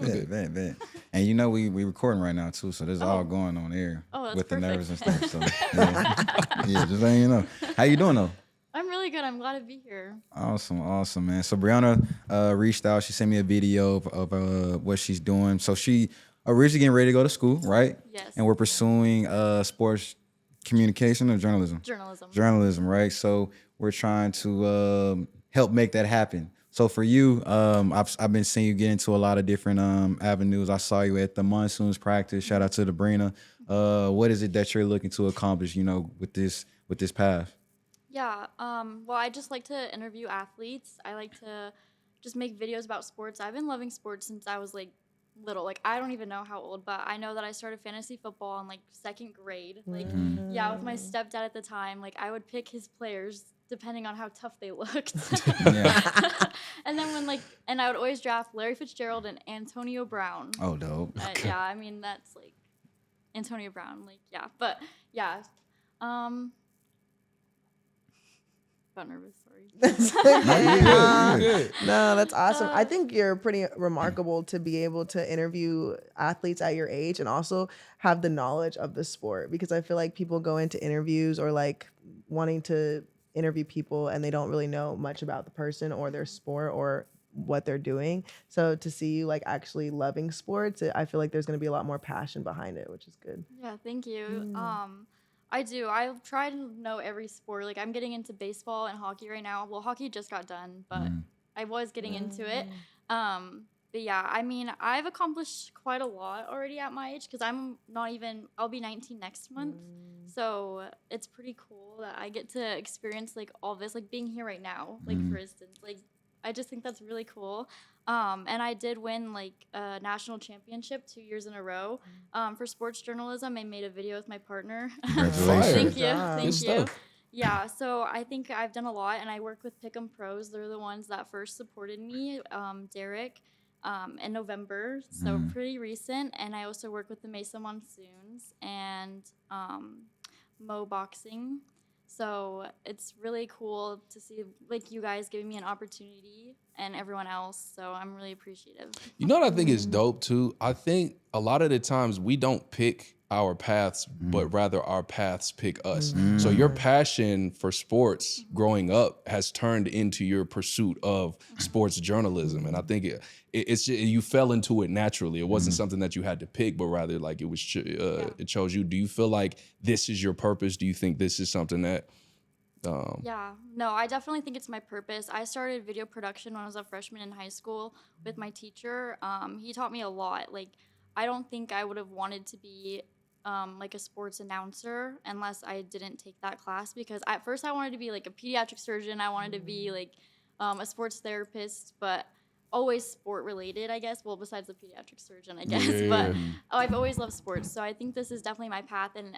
Bet. And you know we recording right now too, so this is all going on air Oh, that's with perfect. the nerves and stuff. So yeah, just letting you know. How you doing though? I'm really good. I'm glad to be here. Awesome, man. So Briana reached out. She sent me a video of what she's doing. So she originally getting ready to go to school, right? Yes. And we're pursuing sports communication or journalism. Journalism, right? So we're trying to help make that happen. So for you, I've been seeing you get into a lot of different avenues. I saw you at the monsoons practice. Shout out to the Briana. What is it that you're looking to accomplish? With this path. Yeah. Well, I just like to interview athletes. I like to just make videos about sports. I've been loving sports since I was like little. Like I don't even know how old, but I know that I started fantasy football in like 2nd grade. Like yeah, with my stepdad at the time. Like I would pick his players depending on how tough they looked. And then and I would always draft Larry Fitzgerald and Antonio Brown. Oh, dope. Yeah, I mean that's like Antonio Brown. Like yeah, but yeah. Got nervous, sorry. No, that's awesome. I think you're pretty remarkable to be able to interview athletes at your age and also have the knowledge of the sport, because I feel like people go into interviews or like wanting to interview people and they don't really know much about the person or their sport or what they're doing. So to see you like actually loving sports, I feel like there's going to be a lot more passion behind it, which is good. Yeah, thank you. I do. I try to know every sport. Like I'm getting into baseball and hockey right now. Well, hockey just got done, but I was getting into it. But yeah, I mean, I've accomplished quite a lot already at my age because I'll be 19 next month. So it's pretty cool that I get to experience like all this, like being here right now, like for instance, like I just think that's really cool. And I did win like a national championship 2 years in a row for sports journalism. I made a video with my partner. Congratulations. Thank you. Yeah, so I think I've done a lot, and I work with Pick'em Pros. They're the ones that first supported me, Derek, in November, so pretty recent. And I also work with the Mesa Monsoons and Mo Boxing. So it's really cool to see like you guys giving me an opportunity and everyone else. So I'm really appreciative. You know what I think is dope too? I think a lot of the times we don't pick our paths, but rather our paths pick us. So your passion for sports growing up has turned into your pursuit of sports journalism. And I think it's just, you fell into it naturally. It wasn't something that you had to pick, but rather like it was it chose you. Do you feel like this is your purpose? Do you think this is something that Yeah, no, I definitely think it's my purpose. I started video production when I was a freshman in high school with my teacher. He taught me a lot. Like, I don't think I would have wanted to be like a sports announcer unless I didn't take that class, because at first I wanted to be like a pediatric surgeon. I wanted to be like a sports therapist, but always sport related, I guess. Well, besides the pediatric surgeon, I guess. But I've always loved sports. So I think this is definitely my path, and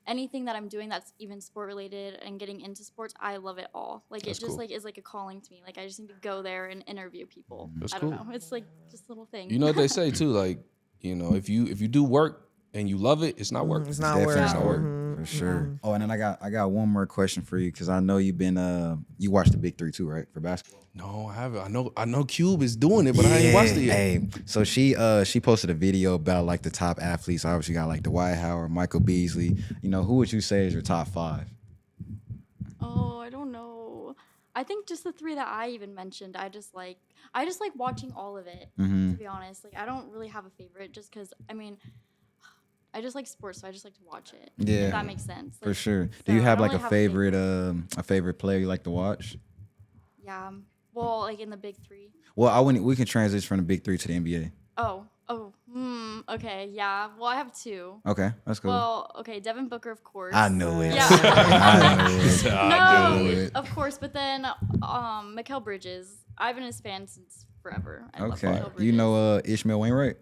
anything that I'm doing that's even sport related and getting into sports, I love it all. Like That's it just cool. like is like a calling to me. Like I just need to go there and interview people. That's I don't cool. know. It's like just a little thing. You know what they say too, like, you know, if you do work and you love it, it's not work. It's not Definitely work. not work, for sure. Oh, and then I got one more question for you, because I know you've been you watched the Big Three too, right, for basketball? No, I haven't. I know Cube is doing it, but I ain't watched it yet. Hey, so she posted a video about like the top athletes. Obviously, got like Dwight Howard, Michael Beasley. You know, who would you say is your top 5? Oh, I don't know. I think just the 3 that I even mentioned. I just like watching all of it. To be honest, like I don't really have a favorite, just because I mean, I just like sports, so I just like to watch it. Yeah, if that makes sense. For Like, sure. Do so you I have don't like really a favorite player you like to watch? Yeah. Well, like in the Big Three. Well, we can transition from the Big Three to the NBA. Okay, yeah. Well, I have 2. Okay, that's cool. Well, okay, Devin Booker, of course. I knew it. Yeah. I knew it. Of course, but then Mikal Bridges. I've been his fan since forever. I love Okay. Mikal Bridges. You know Ishmael Wainwright?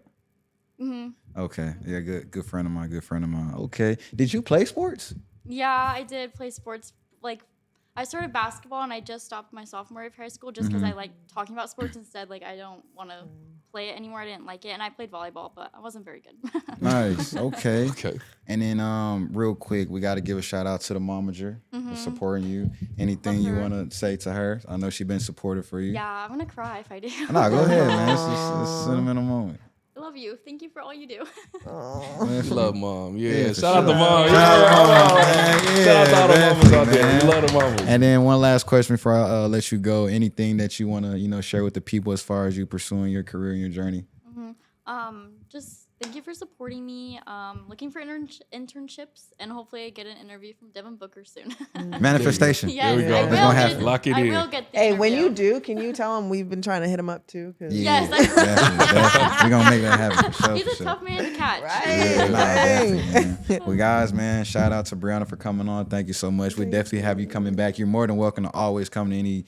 Okay. Yeah, good friend of mine. Okay. Did you play sports? Yeah, I did play sports. Like, I started basketball and I just stopped my sophomore year of high school just because I like talking about sports instead. Like I don't want to play it anymore. I didn't like it, and I played volleyball, but I wasn't very good. Nice. Okay. Okay. And then real quick, we got to give a shout out to the momager for supporting you. Anything you want to say to her? I know she's been supportive for you. Yeah, I'm gonna cry if I do. Nah, go ahead, man. It's a sentimental moment. I love you. Thank you for all you do. Love mom. Yeah. for Shout out to sure. mom. Shout out to mom, man. Shout out to all the mamas out there. man. We love the mamas. And then one last question before I let you go. Anything that you want to, share with the people as far as you pursuing your career and your journey? Just thank you for supporting me. Looking for internships, and hopefully I get an interview from Devin Booker soon. Manifestation. Yes, we go. I It's will gonna get- happen. Lock it I in. will get the Hey, when you interview. do, can you tell him we've been trying to hit him up too? 'Cause- Yes, Definitely. We're going to make that happen. For sure, He's for a sure. tough man to catch. Yeah, nah, Dang. definitely, man. Well, guys, man, shout out to Briana for coming on. Thank you so much. We definitely have you coming back. You're more than welcome to always come to any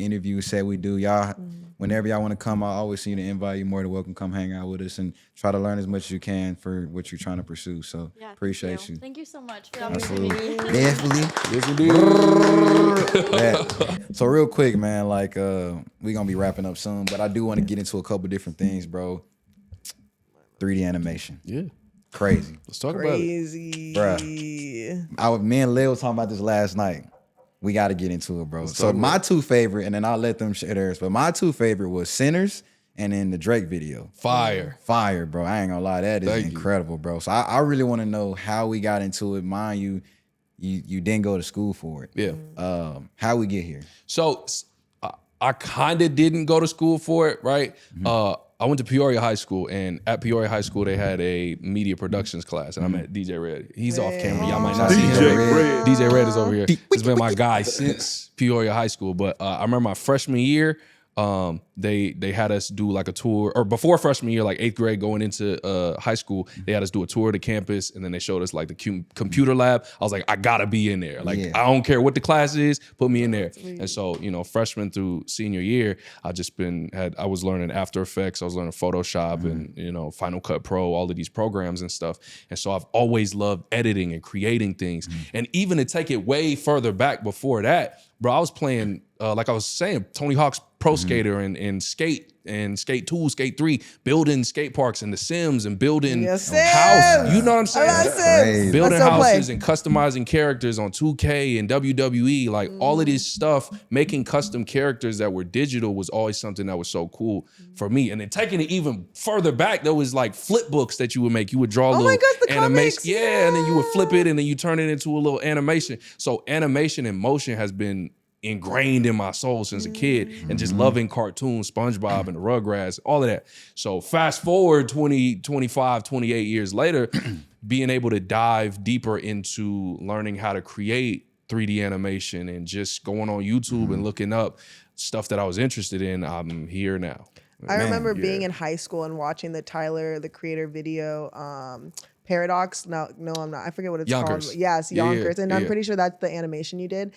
interview set we do. Y'all, whenever y'all want to come, I always see the invite. You're more than welcome. Come hang out with us and try to learn as much as you can for what you're trying to pursue. So Yeah, appreciate you. Thank you so much for the Absolutely. opportunity. Definitely. Yes, indeed. Yeah. So real quick, man, like we gonna be wrapping up soon, but I do want to get into a couple different things, bro. 3D animation. Yeah. Crazy. Let's talk about it. Crazy. Me and Lil was talking about this last night. We got to get into it, bro. So talk my two favorite, and then I'll let them share theirs, but my two favorite was Sinners and then the Drake video. Fire. Fire, bro. I ain't gonna lie, that is Thank you. incredible, bro. So I really want to know how we got into it. Mind you, you didn't go to school for it. Yeah. How we get here? So I kind of didn't go to school for it, right? I went to Peoria High School, and at Peoria High School, they had a media productions class, and I met DJ Red. He's off camera. Y'all might not see him. DJ Red. DJ Red is over here. He's been my guy since Peoria High School. But I remember my freshman year, they had us do like a tour, or before freshman year, like 8th grade going into high school, they had us do a tour of the campus, and then they showed us like the computer lab. I was like, I gotta be in there. Like, Yeah. I don't care what the class is, put me in there. And so, freshman through senior year, I was learning After Effects, I was learning Photoshop and, Final Cut Pro, all of these programs and stuff. And so I've always loved editing and creating things. And even to take it way further back before that, bro, I was playing, like I was saying, Tony Hawk's Pro Skater and Skate 2, Skate 3, building skate parks and The Sims and building Yes, houses. Sims. You know what I'm saying? I love Sims. Crazy. Building I still play. houses and customizing characters on 2K and WWE, like all of this stuff, making custom characters that were digital was always something that was so cool for me. And then taking it even further back, there was like flip books that you would make. You would draw Oh my little gosh, the animation. comics. Yeah, and then you would flip it and then you turn it into a little animation. So animation and motion has been ingrained in my soul since a kid, and just loving cartoons, SpongeBob and the Rugrats, all of that. So fast forward 20, 25, 28 years later, being able to dive deeper into learning how to create 3D animation and just going on YouTube and looking up stuff that I was interested in, I'm here now. I remember yeah. being in high school and watching the Tyler, the Creator video, Paradox. No, I'm not. I forget what it's Yonkers. called. Yes, Yeah, Yonkers. And I'm yeah. pretty sure that's the animation you did.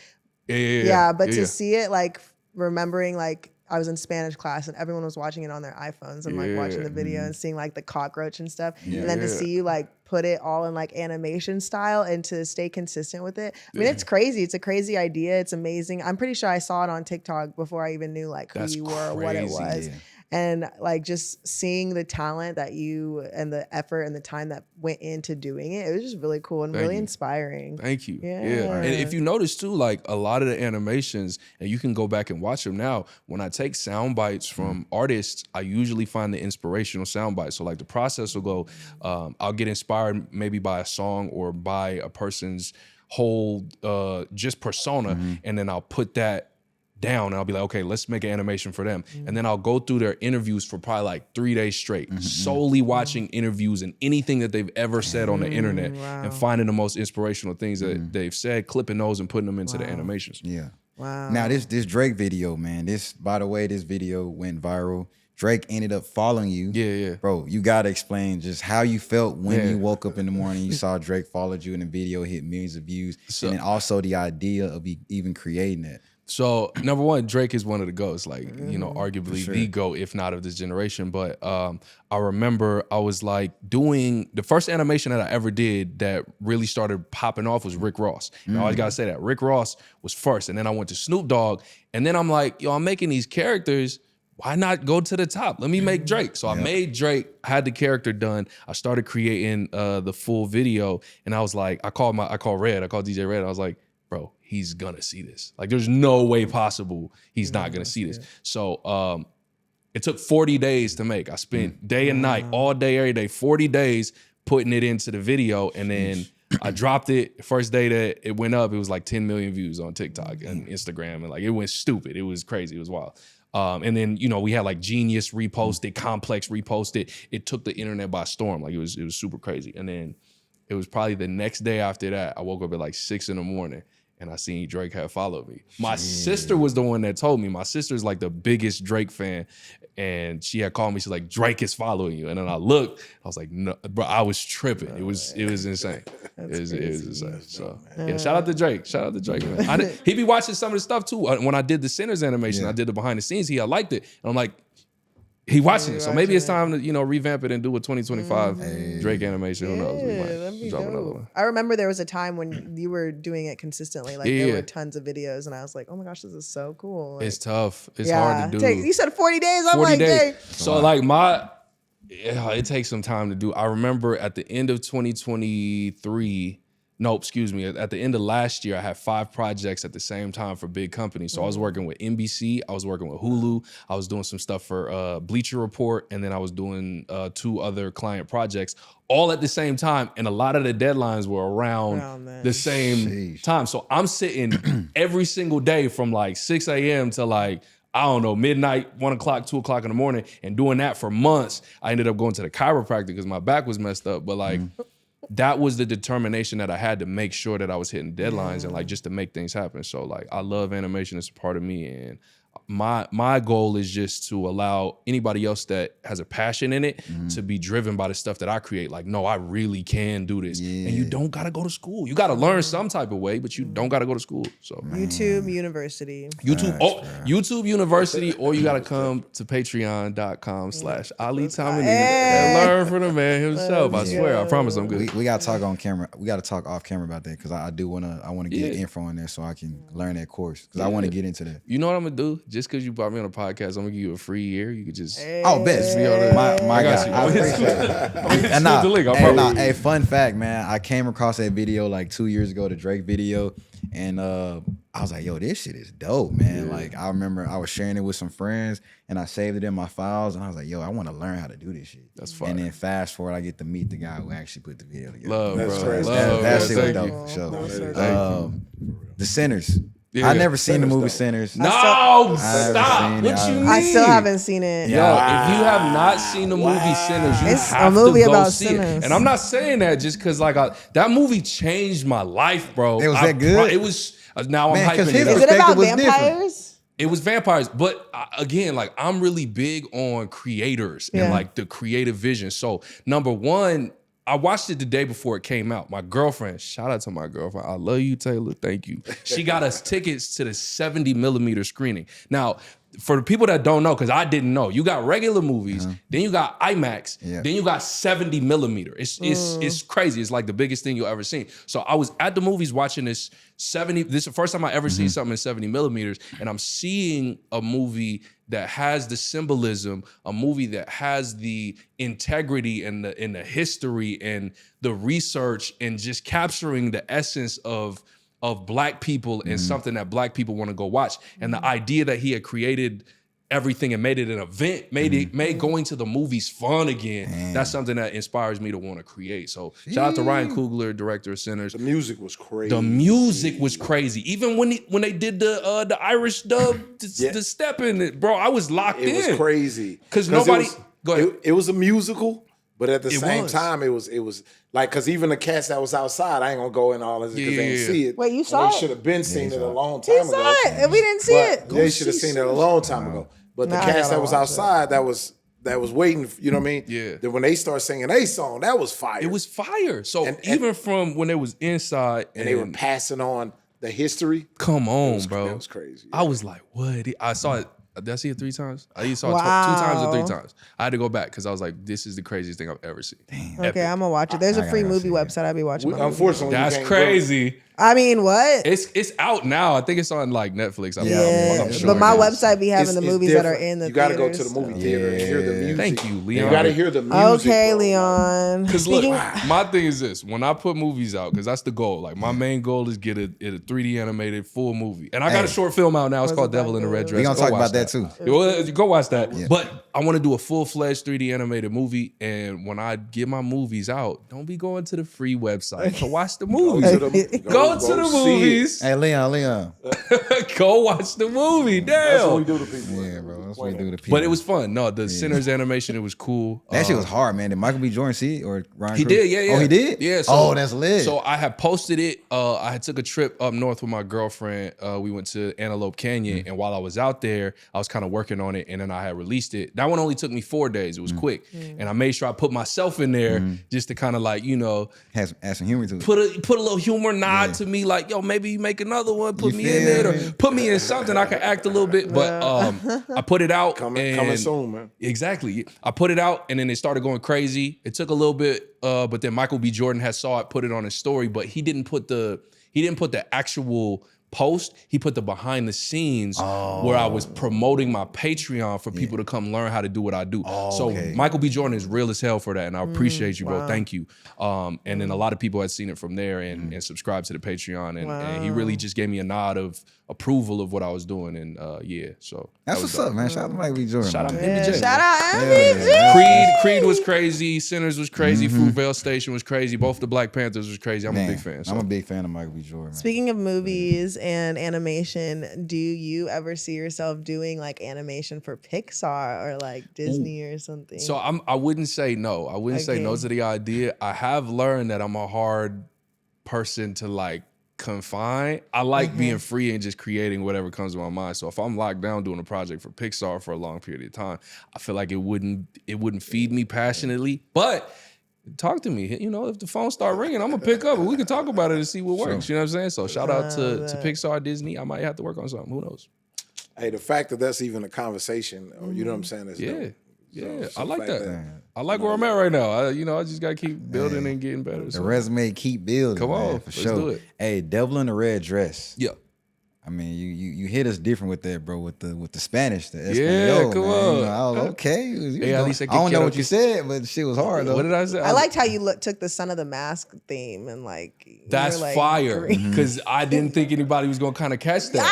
Yeah, But to see it, like, remembering, like, I was in Spanish class and everyone was watching it on their iPhones and like watching the video and seeing like the cockroach and stuff. And then to see you like put it all in like animation style and to stay consistent with it. I mean, it's crazy. It's a crazy idea. It's amazing. I'm pretty sure I saw it on TikTok before I even knew like who That's you were or what it crazy, was. yeah. And like just seeing the talent that you and the effort and the time that went into doing it, it was just really cool and Thank really you. inspiring. Thank you. Yeah. And if you notice too, like a lot of the animations, and you can go back and watch them now, when I take sound bites from artists, I usually find the inspirational sound bites. So like the process will go, I'll get inspired maybe by a song or by a person's whole just persona, and then I'll put that down and I'll be like, okay, let's make an animation for them. And then I'll go through their interviews for probably like 3 days straight, solely watching interviews and anything that they've ever said on the internet and finding the most inspirational things that they've said, clipping those and putting them into the animations. Yeah. Wow. Now this Drake video, man. By the way, this video went viral. Drake ended up following you. Yeah. Bro, you gotta explain just how you felt when Yeah. you woke up in the morning, you saw Drake followed you and the video hit millions of views. So- and then also the idea of even creating that. So number one, Drake is one of the GOATs, like, you know, arguably the GOAT, if not of this generation. But I remember I was like doing the first animation that I ever did that really started popping off was Rick Ross. And I always gotta say that. Rick Ross was first. And then I went to Snoop Dogg. And then I'm like, yo, I'm making these characters. Why not go to the top? Let me make Drake. So I made Drake, had the character done. I started creating the full video. And I was like, I called DJ Red. I was like, bro, he's gonna see this. Like, there's no way possible he's not gonna see this. So it took 40 days to make. I spent day and night, all day, every day, 40 days putting it into the video. And then I dropped it. First day that it went up, it was like 10 million views on TikTok and Instagram. And like, it went stupid. It was crazy. It was wild. And then, you know, we had like Genius reposted, Complex reposted. It took the internet by storm. Like, it was super crazy. And then it was probably the next day after that, I woke up at like 6 a.m. and I seen Drake had followed me. My sister was the one that told me. My sister's like the biggest Drake fan. And she had called me. She's like, Drake is following you. And then I looked. I was like, no, bro, I was tripping. It was insane. It was insane. So yeah, shout out to Drake. Shout out to Drake, man. He be watching some of the stuff too. When I did the Sinners animation, I did the behind the scenes. He had liked it. And I'm like, he watching it. So maybe it's time to, you know, revamp it and do a 2025 Drake animation. Who knows? We might drop another one. I remember there was a time when you were doing it consistently. Like there were tons of videos, and I was like, "Oh my gosh, this is so cool!" Like, it's tough. It's hard to do. You said 40 days. I'm 40 like, days. dang. So like it takes some time to do. I remember at the end of 2023. No, excuse me. At the end of last year, I had 5 projects at the same time for big companies. So I was working with NBC, I was working with Hulu, I was doing some stuff for Bleacher Report, and then I was doing 2 other client projects all at the same time. And a lot of the deadlines were around the same time. So I'm sitting every single day from like 6 a.m. to like, I don't know, midnight, 1 o'clock, 2 o'clock in the morning, and doing that for months. I ended up going to the chiropractor because my back was messed up. But like, that was the determination that I had to make sure that I was hitting deadlines and like just to make things happen. So like, I love animation. It's a part of me. And my goal is just to allow anybody else that has a passion in it to be driven by the stuff that I create. Like, no, I really can do this. And you don't got to go to school. You got to learn some type of way, but you don't got to go to school. So YouTube University. YouTube University, or you got to come to patreon.com/Ali Tomineek and learn from the man himself. I swear, I promise I'm good. We got to talk on camera. We got to talk off camera about that because I want to get info in there so I can learn that course because I want to get into that. You know what I'm going to do? Just because you brought me on a podcast, I'm going to give you a free year. You could just... Oh, best. My guy. Hey, fun fact, man. I came across that video like 2 years ago, the Drake video, and I was like, yo, this shit is dope, man. Yeah. Like, I remember I was sharing it with some friends, and I saved it in my files, and I was like, yo, I want to learn how to do this shit. That's fun. And then fast forward, I get to meet the guy who actually put the video together. Love, That's bro. crazy. That shit was dope. So, The Sinners. Yeah. I never seen the movie Sinners. No, stop. What you mean? I still haven't seen it. Yo, if you have not seen the movie Sinners, you have to go see it. And I'm not saying that just because like that movie changed my life, bro. It was that good? It was. Now I'm hyping it up. Is it about vampires? It was vampires, but again, like I'm really big on creators and like the creative vision. So number one, I watched it the day before it came out. My girlfriend, shout out to my girlfriend. I love you, Taylor. Thank you. She got us tickets to the 70mm screening. Now, for the people that don't know, because I didn't know, you got regular movies, then you got IMAX, then you got 70mm. It's crazy. It's like the biggest thing you'll ever see. So I was at the movies watching this 70. This is the first time I ever seen something in 70mm, and I'm seeing a movie that has the symbolism, a movie that has the integrity and the history and the research and just capturing the essence of Black people and something that Black people want to go watch. And the idea that he had created everything and made it an event, made going to the movies fun again. Damn. That's something that inspires me to want to create. So shout out to Ryan Coogler, director of Sinners. The music was crazy. The music was crazy. Even when they did the Irish dub, the step in it, bro, I was locked in. It was crazy. Because nobody... Go ahead. It was a musical, but at the same time, it was like, because even the cats that was outside, I ain't gonna go in all this because they didn't see it. Wait, you saw it? They should have been seen it a long time ago. He saw it, and we didn't see it. They should have seen it a long time ago. But the cats that was outside, that was waiting, you know what I mean? Yeah. Then when they start singing a song, that was fire. It was fire. So even from when they was inside and they were passing on the history. Come on, bro. That was crazy. I was like, what? I saw it. Did I see it 3 times? I either saw it Wow. 2 times or 3 times. I had to go back because I was like, this is the craziest thing I've ever seen. Okay, I'm gonna watch it. There's a free movie website I'll be watching. Unfortunately, That's you can't crazy. I mean, what? It's out now. I think it's on like Netflix. Yeah, I'm sure but my it is. website be having It's the movies that are different. in the You got to go to theaters, the movie so. theater and hear the music. Thank you, Leon. You got to hear the music. Okay, bro. Leon. Because look, Speaking- my thing is this: when I put movies out, because that's the goal. Like my main goal is get a 3D animated full movie, and I got a short film out now. It's called Devil in the Red Dress. We gonna Go talk watch about that too. Well, go watch that. But I want to do a full-fledged 3D animated movie, and when I get my movies out, don't be going to the free website to watch the movies. Go to the see movies. Hey, Leon. Go watch the movie. That's what we Damn. do to people. Yeah, bro. That's what we do to people. But it was fun. No, the Sinners animation, it was cool. That shit was hard, man. Did Michael B. Jordan see it or Ryan? He Cruz? did, yeah. Oh, he did. Yeah. Oh, that's lit. So I had posted it. I had took a trip up north with my girlfriend. We went to Antelope Canyon, and while I was out there, I was kind of working on it, and then I had released it. That one only took me 4 days. It was quick, and I made sure I put myself in there just to kind of like Has some humor to it. put a little humor nod to me, like yo, maybe you make another one, put You me in it, feel or me? put me in something I can act a little bit. But I put it out, Coming soon, man. Exactly. I put it out and then it started going crazy. It took a little bit, but then Michael B. Jordan had saw it, put it on his story, but he didn't put the actual post. He put the behind the scenes where I was promoting my Patreon for people to come learn how to do what I do. So Michael B. Jordan is real as hell for that, and I appreciate you, bro. Thank you. And then a lot of people had seen it from there and subscribed to the Patreon, and he really just gave me a nod of approval of what I was doing, and so That's what's up, man. Shout out to Michael B. Jordan. Shout out man. to MJ. Shout out MJ. Creed was crazy. Sinners was crazy. Fruitvale Station was crazy. Both the Black Panthers was crazy. I'm a big fan. So. I'm a big fan of Michael B. Jordan. Man. Speaking of movies and animation, do you ever see yourself doing like animation for Pixar or like Disney or something? So I wouldn't say no. I wouldn't say no to the idea. I have learned that I'm a hard person to like confine. I like being free and just creating whatever comes to my mind. So if I'm locked down doing a project for Pixar for a long period of time, I feel like it wouldn't feed me passionately. But talk to me. You know, if the phone start ringing, I'm gonna pick up and we can talk about it and see what works. You know what I'm saying? So shout out to Pixar, Disney. I might have to work on something. Who knows? Hey, the fact that that's even a conversation, you know what I'm saying? Is dope. Yeah, So I like fact that. I like where I'm at right now. I just gotta keep building and getting better. The So. resume keep building. Come on, man, for let's sure. do it. Hey, Devil in the Red Dress. Yeah. I mean, you hit us different with that, bro. With the Spanish, the Yeah, Espanol, come man. on. You know, I was okay. At least I don't know what you said, but shit was hard though. What did I say? I liked how you took the Son of the Mask theme and like you That's were, like, fire green. because I didn't think anybody was gonna kind of catch that.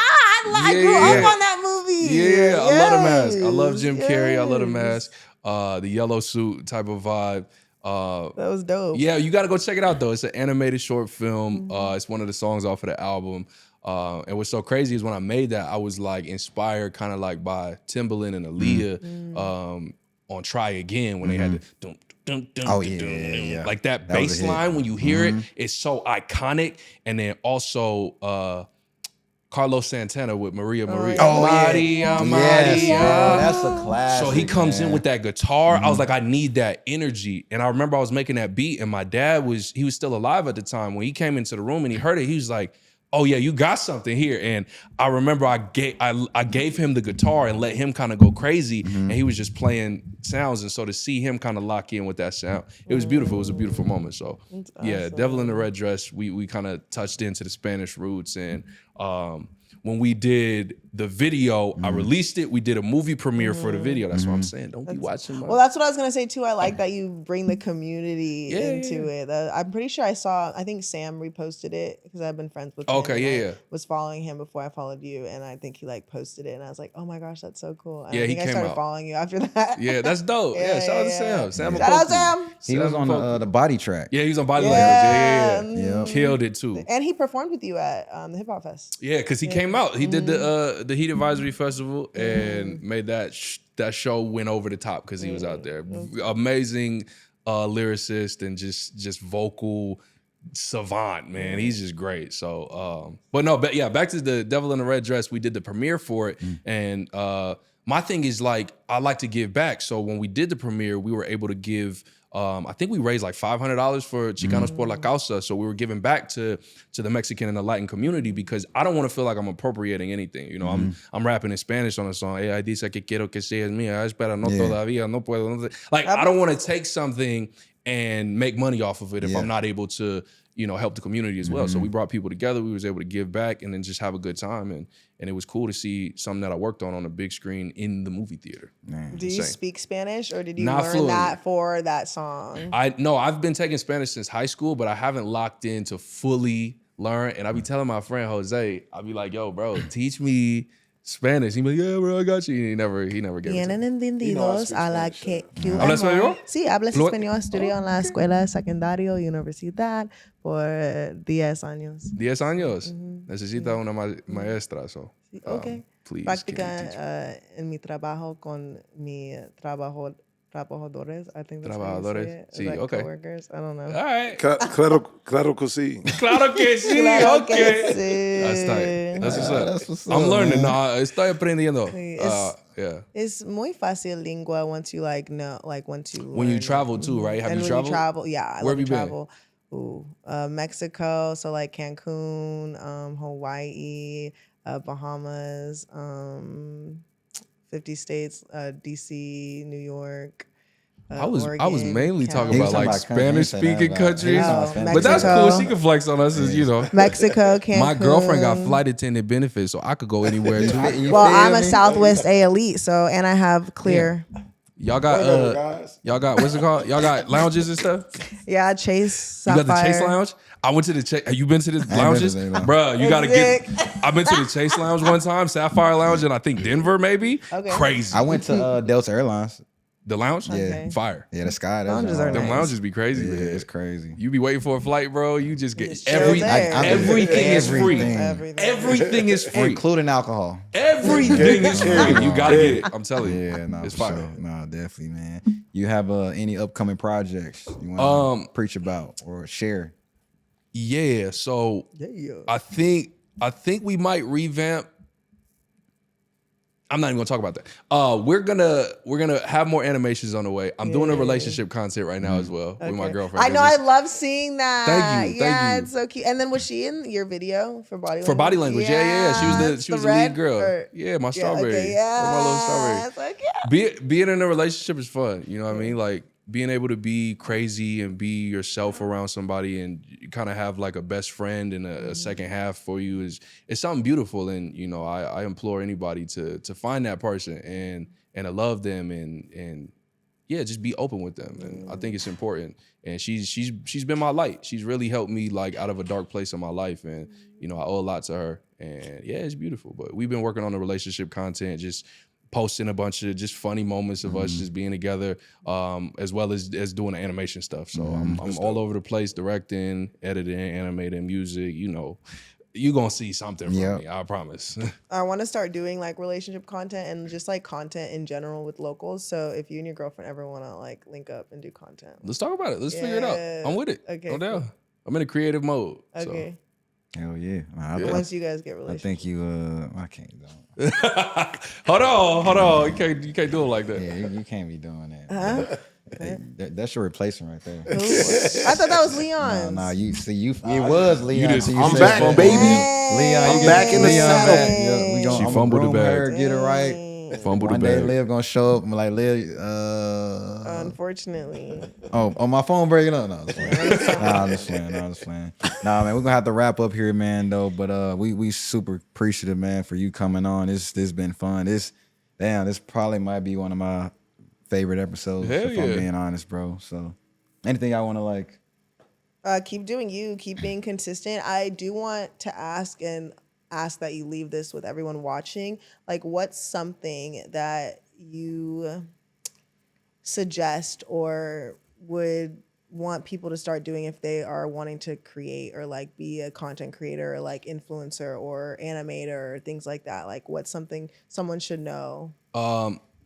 I grew up on that movie. Yeah, I love the mask. I love Yes, Jim Carrey. I love the yes. mask. The yellow suit type of vibe. That was dope. Yeah, you got to go check it out though. It's an animated short film. It's one of the songs off of the album. And what's so crazy is when I made that, I was like inspired kind of like by Timbaland and Aaliyah on Try Again when they had the dum, dum, dum, Oh, dum, yeah, dum, yeah, dum. yeah. Like that That was bass a hit. line when you hear it, it's so iconic. And then also Carlos Santana with Maria Maria. Oh, yeah. Maria, Yes, Maria. bro, that's a classic. So he comes in man. with that guitar. I was like, I need that energy. And I remember I was making that beat, and my dad was still alive at the time. When he came into the room and he heard it, he was like, oh yeah, you got something here. And I remember I gave him the guitar and let him kind of go crazy, and he was just playing sounds. And so to see him kind of lock in with that sound, it was beautiful. It was a beautiful moment. So yeah, Devil in the Red Dress, we kind of touched into the Spanish roots. And when we did the video, I released it. We did a movie premiere for the video. That's what I'm saying. Don't be watching my... Well, that's what I was gonna say too. I like that you bring the community into it. I'm pretty sure I think Sam reposted it because I've been friends with him. Okay, and yeah. I was following him before I followed you, and I think he like posted it, and I was like, oh my gosh, that's so cool. And Yeah, I he think I came started out. following you after that. Yeah, that's dope. Yeah, shout out to Sam. Sam Shout out Apoku. Sam. He was on the body track. Yeah, he was on Body Yeah. Language. Yeah. Yep. Killed it too. And he performed with you at the Hip Hop Fest. Yeah, because he came out. He did the Heat Advisory Festival and made that show went over the top because he was out there. Amazing lyricist and just vocal savant, man. He's just great. So, but yeah, back to the Devil in the Red Dress. We did the premiere for it, and my thing is like, I like to give back. So when we did the premiere, we were able to give, I think we raised like $500 for Chicanos por la Causa. So we were giving back to the Mexican and the Latin community because I don't want to feel like I'm appropriating anything. You know, I'm rapping in Spanish on a song. Ella dice que quiero que seas mía. Espera, no todavía, no puedo. Like, I don't want to take something and make money off of it if I'm not able to, you know, help the community as well. So we brought people together. We was able to give back and then just have a good time. And it was cool to see something that I worked on a big screen in the movie theater. Do you speak Spanish or did you Not learn fluently. that for that song? I've been taking Spanish since high school, but I haven't locked in to fully learn. And I be telling my friend Jose, I be like, yo, bro, teach me Spanish. He be like, yeah, bro, I got you. And he never gave it to Vienen me. entendidos a la que QMO. ¿Hablas español? Sí, hablas Fluent? español. Estudió en la escuela secundaria universidad por 10 años. 10 años. Necesita una maestra. So, Okay. please. Práctica can you teach me? en mi trabajo con mi trabajadores. I think that's Trabajadores. how you say it. Sí, Like okay. coworkers. I don't know. All right. Claro que sí. Claro que sí. Claro que Okay. sí. That's tight. That's what's up. That's what's I'm up, learning. man. No, estoy aprendiendo. Yeah. It's muy fácil lingua once you like know, like once you When you learn it. travel too, right? Have And you when traveled? you travel, yeah, I Where love have to you been? travel. Mexico, so like Cancun, Hawaii, Bahamas, 50 states, DC, New York. I was Oregon, mainly talking He about was like talking about countries. Spanish speaking He was countries, talking about but that's Mexico. cool. She can flex on us, as you know. Mexico, Cancun. My girlfriend got flight attendant benefits, so I could go anywhere too. You Well, feel I'm a me? Southwest A elite, so and I have clear. Y'all got guys. y'all got what's it called? Y'all got lounges and stuff. Yeah, Chase. You got the Chase Sapphire. Lounge. I went to the Chase. Have you been to the been to lounges, the lounge. Bruh, you gotta get. Sick. I've been to the Chase Lounge one time, Sapphire Lounge, and I think Denver maybe. Okay. Crazy. I went to Delta Airlines. The lounge, Okay. fire. Yeah, the sky. Lounges are Them nice. lounges be crazy, Yeah, man. it's crazy. You be waiting for a flight, bro. You just get Just chill every there. everything is free. Everything. Everything is free. Including alcohol. Everything is free. You gotta get it. I'm telling you. Yeah, no, it's for fire. sure. No, definitely, man. You have any upcoming projects you want to preach about or share? Yeah. So Yeah. I think we might revamp. I'm not even gonna talk about that. We're gonna have more animations on the way. I'm doing a relationship content right now as well with my Okay. girlfriend. I know. I love seeing that. Thank you, thank Yeah, you. it's so cute. And then was she in your video for body language? For body language, yeah. She was the lead red girl. or- Yeah, my Yeah, strawberry. okay, yeah. My little strawberry. It's like, yeah. Being in a relationship is fun. You know what I mean? Like being able to be crazy and be yourself around somebody and you kind of have like a best friend and a second half for you is something beautiful. And you know, I implore anybody to find that person and to love them and yeah, just be open with them. And I think it's important. And she's been my light. She's really helped me like out of a dark place in my life. And you know, I owe a lot to her. And yeah, it's beautiful. But we've been working on the relationship content, just posting a bunch of just funny moments of us just being together, as well as doing the animation stuff. So I'm all over the place, directing, editing, animating, music. You know, you gonna see something from me. I promise. I want to start doing like relationship content and just like content in general with locals. So if you and your girlfriend ever want to like link up and do content, Let's talk about it. Let's figure it out. I'm with it. Okay, No doubt. cool. I'm in a creative mode. okay. Hell yeah. Once you guys get I relationship, think you. I can't. So. Hold on. You can't do it like that. Yeah, you can't be doing that. That's your replacement right there. I thought that was Leon's. No, you see, it was Leon. just- till I'm said back, fumble. baby. Leon, I'm you back in the Leon saddle. back. Yeah, we gonna, She I'm fumbled the gonna groom bag. her, get her right. Fumble the One day bag. Liv gonna show up and be like, Liv, Unfortunately, oh, my phone breaking up? No, I'm just playing. Nah, man, we're gonna have to wrap up here, man, though. But we super appreciative, man, for you coming on. This been fun. This probably might be one of my favorite episodes, Hell if I'm yeah. being honest, bro. So anything I wanna like. keep doing you. Keep being consistent. I do want to ask that you leave this with everyone watching. Like, what's something that you suggest or would want people to start doing if they are wanting to create or like be a content creator or like influencer or animator or things like that? Like, what's something someone should know?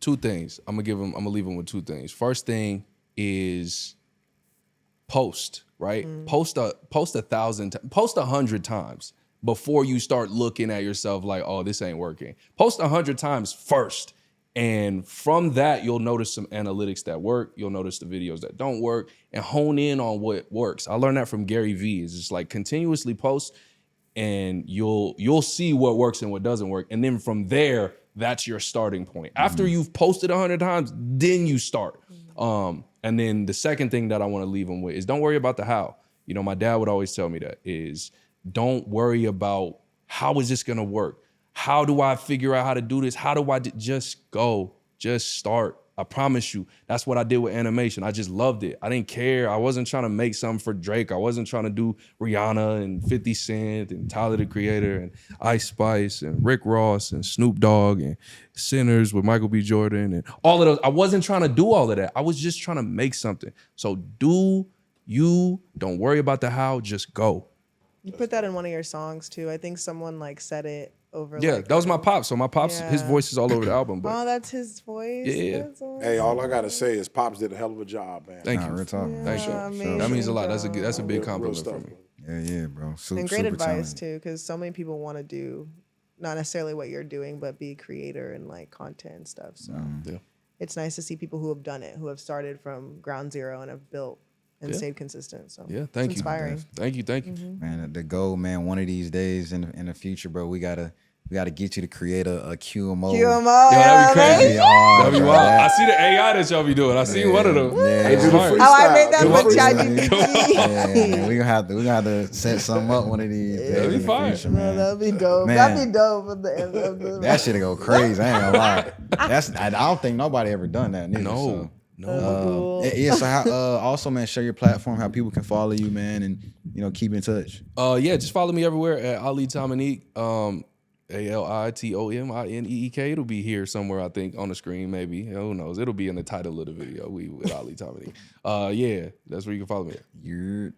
Two things. I'm gonna leave them with two things. First thing is post, right? Post 100 times before you start looking at yourself like, oh, this ain't working. Post 100 times first And from that, you'll notice some analytics that work. You'll notice the videos that don't work and hone in on what works. I learned that from 𝐉𝐻. It's just like continuously post and you'll see what works and what doesn't work. And then from there, that's your starting point. After you've posted 100 times, then you start. And then the second thing that I want to leave them with is don't worry about the how. You know, my dad would always tell me that is don't worry about how is this going to work? How do I figure out how to do this? How do I just go, just start. I promise you, that's what I did with animation. I just loved it. I didn't care. I wasn't trying to make something for Drake. I wasn't trying to do Rihanna and 50 Cent and Tyler, the Creator, and Ice Spice and Rick Ross and Snoop Dogg and Sinners with Michael B. Jordan and all of those. I wasn't trying to do all of that. I was just trying to make something. So don't worry about the how, just go. You put that in one of your songs too. I think someone like said it over. Yeah, like, that was my pops. So my pops, his voice is all over the album. But oh, that's his voice. Yeah. Hey, all I gotta say is Pops did a hell of a job, man. Thank you. Real talk. Thank you. amazing That means a lot. That's a big Real compliment stuff, for me. Yeah, bro. And great advice too, because so many people want to do not necessarily what you're doing, but be a creator and like content and stuff. So Yeah. it's nice to see people who have done it, who have started from ground zero and have built and stayed consistent. So Yeah, thank it's you. inspiring. Thank you. Man, the goal, man. One of these days in the future, bro, we gotta get you to create a QMO. QMO, Yo, that'd be crazy. hard, That'd be bro. wild. I see the AI that y'all be doing. I see one of them. Yeah. It's smart. Oh, I made that Freestyle. for ChatGPT. Yeah, we gonna have to set something up one of these. That'd be in the fire. future, No, man. that'd be dope. Man. That'd be dope. At the end of the That shit'll go crazy. I ain't gonna lie. I don't think nobody ever done that. Neither, No. Cool. Yeah. So how, also, man, share your platform, how people can follow you, man, and keep in touch. Yeah, just follow me everywhere at Ali Tomineek. ALITOMINEEK. It'll be here somewhere, I think, on the screen, maybe. Who knows? It'll be in the title of the video. We with Ali Tomineek. Yeah, that's where you can follow me at. You're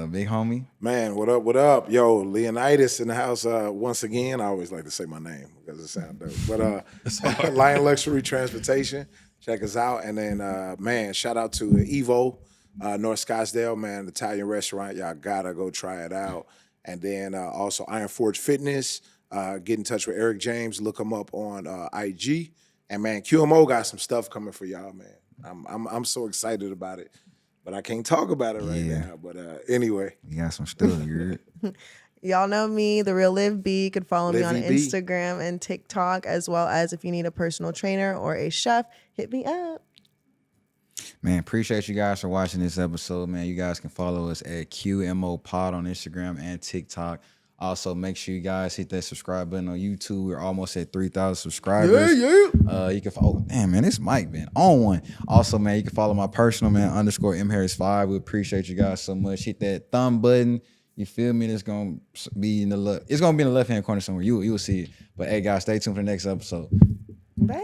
big homie. Man, what up, what up? Yo, Leonidas in the house once again. I always like to say my name because it sounds dope. But Lion Luxury Transportation, check us out. And then, man, shout out to 𝐉𝐻, North Scottsdale, man, Italian restaurant. Y'all gotta go try it out. And then also unforgettable Fitness. Get in touch with Eric James. Look him up on IG. And man, QMO got some stuff coming for y'all, man. I'm so excited about it, but I can't talk about it right now. But anyway, You got some stuff. You're Y'all know me, the real Liv B. You can follow me on Livy B. Instagram and TikTok, as well as if you need a personal trainer or a chef, hit me up. Man, appreciate you guys for watching this episode, man. You guys can follow us at QMO Pod on Instagram and TikTok. Also, make sure you guys hit that subscribe button on YouTube. We're almost at 3,000 subscribers. You can follow. Damn, man, this mic been on one. Also, man, you can follow my personal man _𝐉𝐻𝐿5. We appreciate you guys so much. Hit that thumb button. You feel me? It's gonna be in the left. It's gonna be in the left hand corner somewhere. You will see it. But hey, guys, stay tuned for the next episode. Bye.